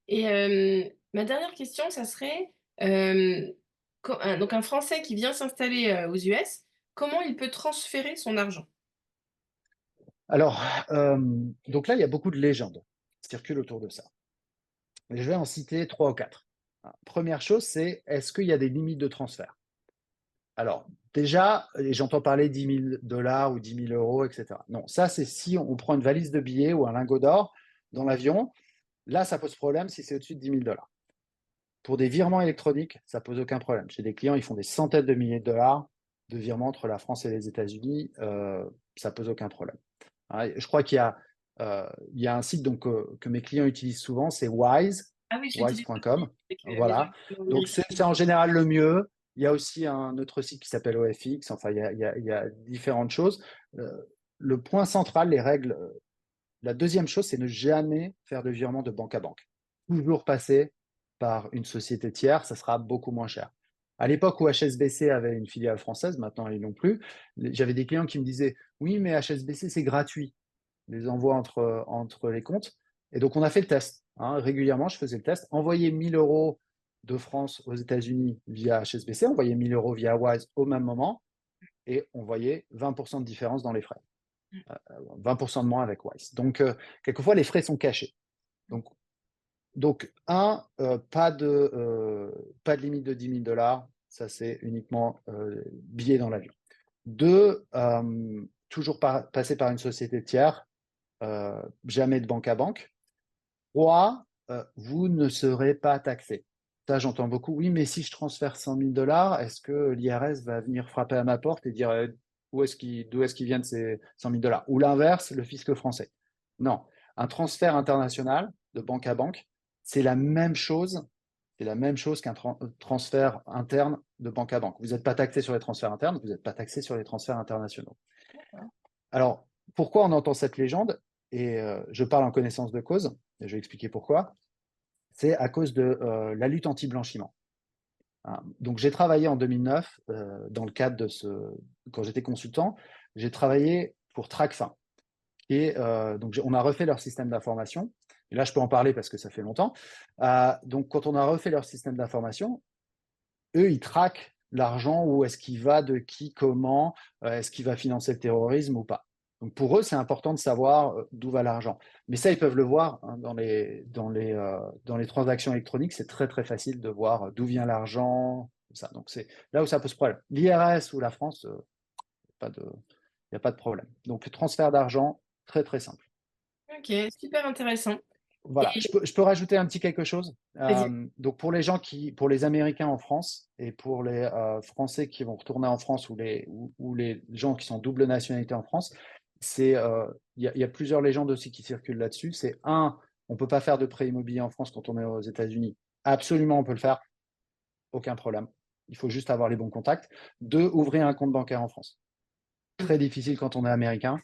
S1: Et ma dernière question, ça serait, donc un Français qui vient s'installer aux US, comment il peut transférer son argent?
S2: Alors, donc là, il y a beaucoup de légendes qui circulent autour de ça. Et je vais en citer trois ou quatre. Première chose, c'est est-ce qu'il y a des limites de transfert? Alors, déjà, et j'entends parler 10 000 $ ou 10 000 €, etc. Non, ça, c'est si on prend une valise de billets ou un lingot d'or dans l'avion. Là, ça pose problème si c'est au-dessus de 10 000 $. Pour des virements électroniques, ça pose aucun problème. J'ai des clients, ils font des centaines de milliers de dollars de virements entre la France et les États-Unis. Ça pose aucun problème. Je crois qu'il y a un site donc, que mes clients utilisent souvent, c'est Wise.
S1: Ah oui, je l'utilise
S2: wise.com.
S1: aussi avec mes
S2: Voilà.
S1: amis
S2: Donc,
S1: américains.
S2: c'est en général le mieux. Il y a aussi un autre site qui s'appelle OFX. Enfin, il y a différentes choses. Euh, le point central, les règles. La deuxième chose, c'est ne jamais faire de virement de banque à banque. Toujours passer par une société tiers, ça sera beaucoup moins cher. À l'époque où HSBC avait une filiale française, maintenant ils l'ont plus, j'avais des clients qui me disaient oui, mais HSBC c'est gratuit, les envois entre les comptes. Et donc on a fait le test. Hein. Régulièrement, je faisais le test. Envoyer 1000 euros de France aux États-Unis via HSBC, envoyer 1000 euros via Wise au même moment, et on voyait 20% de différence dans les frais. 20% de moins avec Wise. Donc, quelquefois, les frais sont cachés. Donc, pas de limite de 10 000 dollars. Ça, c'est uniquement billet dans l'avion. Deux, toujours passer par une société tiers. Jamais de banque à banque. Trois, vous ne serez pas taxé. Ça, j'entends beaucoup. Oui, mais si je transfère 100 000 dollars, est-ce que l'IRS va venir frapper à ma porte et dire d'où est-ce qu'ils viennent ces 100 000 dollars? Ou l'inverse, le fisc français. Non. Un transfert international de banque à banque, c'est la même chose. C'est la même chose qu'un transfert interne de banque à banque. Vous n'êtes pas taxé sur les transferts internes, vous n'êtes pas taxé sur les transferts internationaux. Alors, pourquoi on entend cette légende? Et je parle en connaissance de cause, et je vais expliquer pourquoi. C'est à cause de la lutte anti-blanchiment. Hein. Donc, j'ai travaillé en 2009, dans le cadre de quand j'étais consultant, j'ai travaillé pour Tracfin. Et donc, on a refait leur système d'information. Et là, je peux en parler parce que ça fait longtemps. Donc, quand on a refait leur système d'information, eux, ils traquent l'argent, où est-ce qu'il va, de qui, comment, est-ce qu'il va financer le terrorisme ou pas. Donc pour eux, c'est important de savoir d'où va l'argent. Mais ça, ils peuvent le voir hein, dans les transactions électroniques. C'est très, très facile de voir d'où vient l'argent. Ça. Donc c'est là où ça pose problème. L'IRS ou la France, il n'y a pas de problème. Donc le transfert d'argent, très, très simple.
S1: Ok, super intéressant.
S2: Voilà,
S1: Et
S2: je peux rajouter un petit quelque chose.
S1: vas-y.
S2: Donc pour les Américains en France et pour les Français qui vont retourner en France ou les gens qui sont double nationalité en France, il y a plusieurs légendes aussi qui circulent là-dessus. C'est un, on peut pas faire de prêt immobilier en France quand on est aux États-Unis. Absolument, on peut le faire, aucun problème. Il faut juste avoir les bons contacts. Deux, ouvrir un compte bancaire en France. Très difficile quand on est américain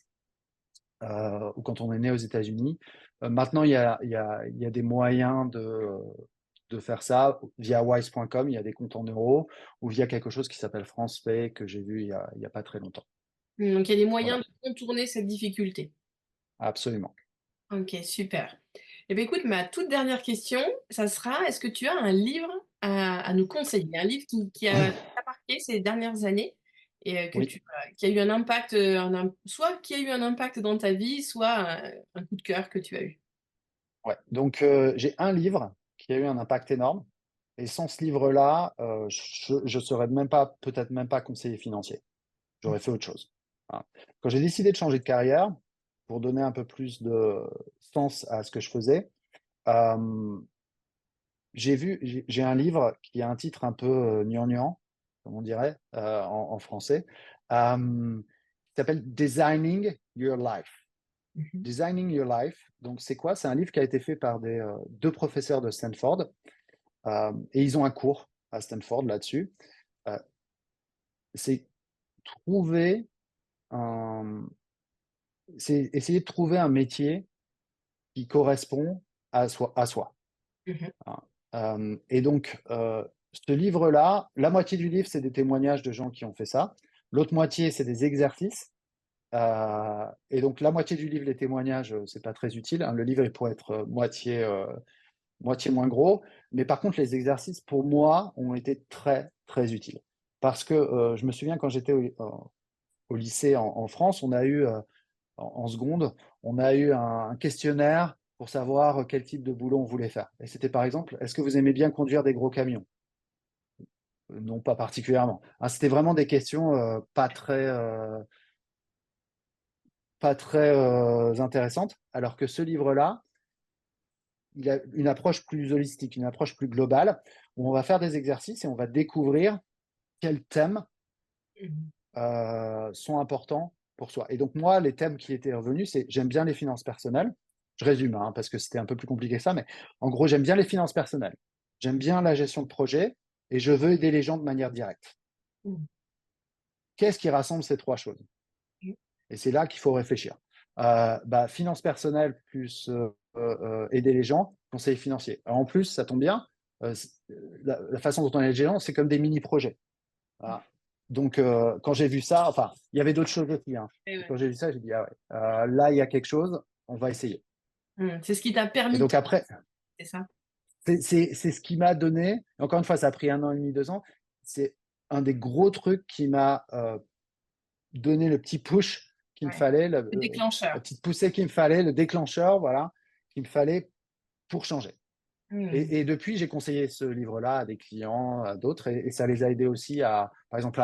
S2: ou quand on est né aux États-Unis. Maintenant, il y a des moyens de faire ça via wise.com, il y a des comptes en euros, ou via quelque chose qui s'appelle FrancePay, que j'ai vu il y a pas très longtemps.
S1: Donc, il y a des moyens
S2: Voilà,
S1: de contourner cette difficulté.
S2: absolument.
S1: Ok, super. Eh bien, écoute, ma toute dernière question, ça sera, est-ce que tu as un livre à nous conseiller, un livre qui a t'a marqué ces dernières années et
S2: Oui,
S1: qui a eu un impact, soit qui a eu un impact dans ta vie, soit un coup de cœur que tu as eu.
S2: ouais. Donc, j'ai un livre qui a eu un impact énorme, et sans ce livre-là, je serais même pas, peut-être même pas conseiller financier. J'aurais fait autre chose. Voilà. Quand j'ai décidé de changer de carrière, pour donner un peu plus de sens à ce que je faisais, euh, j'ai un livre qui a un titre un peu gnangnan, comme on dirait en français, qui s'appelle Designing Your Life.
S1: Mhm.
S2: Designing Your Life, donc c'est quoi? C'est un livre qui a été fait par deux professeurs de Stanford, et ils ont un cours à Stanford là-dessus. Euh, c'est trouver un, c'est essayer de trouver un métier qui correspond à soi.
S1: Mhm.
S2: Hein. Et donc, ce livre-là, la moitié du livre, c'est des témoignages de gens qui ont fait ça. L'autre moitié, c'est des exercices. Et donc, la moitié du livre, les témoignages, c'est pas très utile. Hein. Le livre, il pourrait être moitié moins gros. Mais par contre, les exercices, pour moi, ont été très, très utiles. Parce que je me souviens quand j'étais au lycée en France, on a eu en seconde, on a eu un questionnaire pour savoir quel type de boulot on voulait faire. Et c'était par exemple, est-ce que vous aimez bien conduire des gros camions? Non, pas particulièrement. Hein, c'était vraiment des questions pas très intéressantes, alors que ce livre-là, il a une approche plus holistique, une approche plus globale, où on va faire des exercices et on va découvrir quels thèmes
S1: Mhm.
S2: sont importants pour soi. Et donc moi, les thèmes qui étaient revenus, c'est j'aime bien les finances personnelles, Je résume, hein, parce que c'était un peu plus compliqué que ça, mais en gros, j'aime bien les finances personnelles. J'aime bien la gestion de projet et je veux aider les gens de manière directe.
S1: Mmh.
S2: Qu'est-ce qui rassemble ces trois choses?
S1: Mmh.
S2: Et c'est là qu'il faut réfléchir. Finances personnelles plus aider les gens, conseil financier. Alors en plus, ça tombe bien, la façon dont on aide les gens, c'est comme des mini-projets. Voilà. Donc, quand j'ai vu ça, enfin, il y avait d'autres choses aussi, hein.
S1: Et
S2: Et
S1: ouais.
S2: quand j'ai vu ça, j'ai dit, ah ouais, là, il y a quelque chose, on va essayer.
S1: Mmh. C'est ce qui t'a
S2: Et
S1: permis de
S2: donc
S1: te
S2: après,
S1: c'est ça?
S2: c'est ce qui m'a donné, encore une fois, ça a pris 1 an et demi, 2 ans, c'est un des gros trucs qui m'a donné le petit push qu'il me
S1: Ouais.
S2: fallait,
S1: Le
S2: la
S1: déclencheur.
S2: petite poussée qu'il me fallait, le déclencheur, voilà, qu'il me fallait pour changer.
S1: Mmh.
S2: Et depuis, j'ai conseillé ce livre-là à des clients, à d'autres, et ça les a aidés aussi à, par exemple,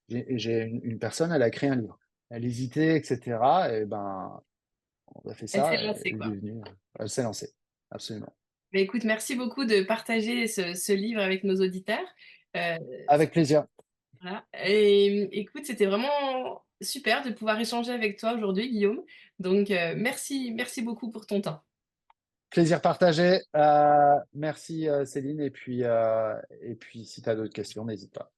S2: j'ai une personne, elle a écrit un livre. Elle hésitait, etc. Et ben, on a fait
S1: Elle s'est
S2: ça,
S1: lancée,
S2: elle est
S1: quoi.
S2: devenue, elle s'est lancée. Absolument.
S1: Mais écoute, merci beaucoup de partager ce livre avec nos auditeurs. Heu,
S2: Avec plaisir.
S1: voilà et écoute, c'était vraiment super de pouvoir échanger avec toi aujourd'hui, Guillaume. Donc merci beaucoup pour ton temps.
S2: Plaisir partagé. Merci Céline. Et puis si tu as d'autres questions, n'hésite pas.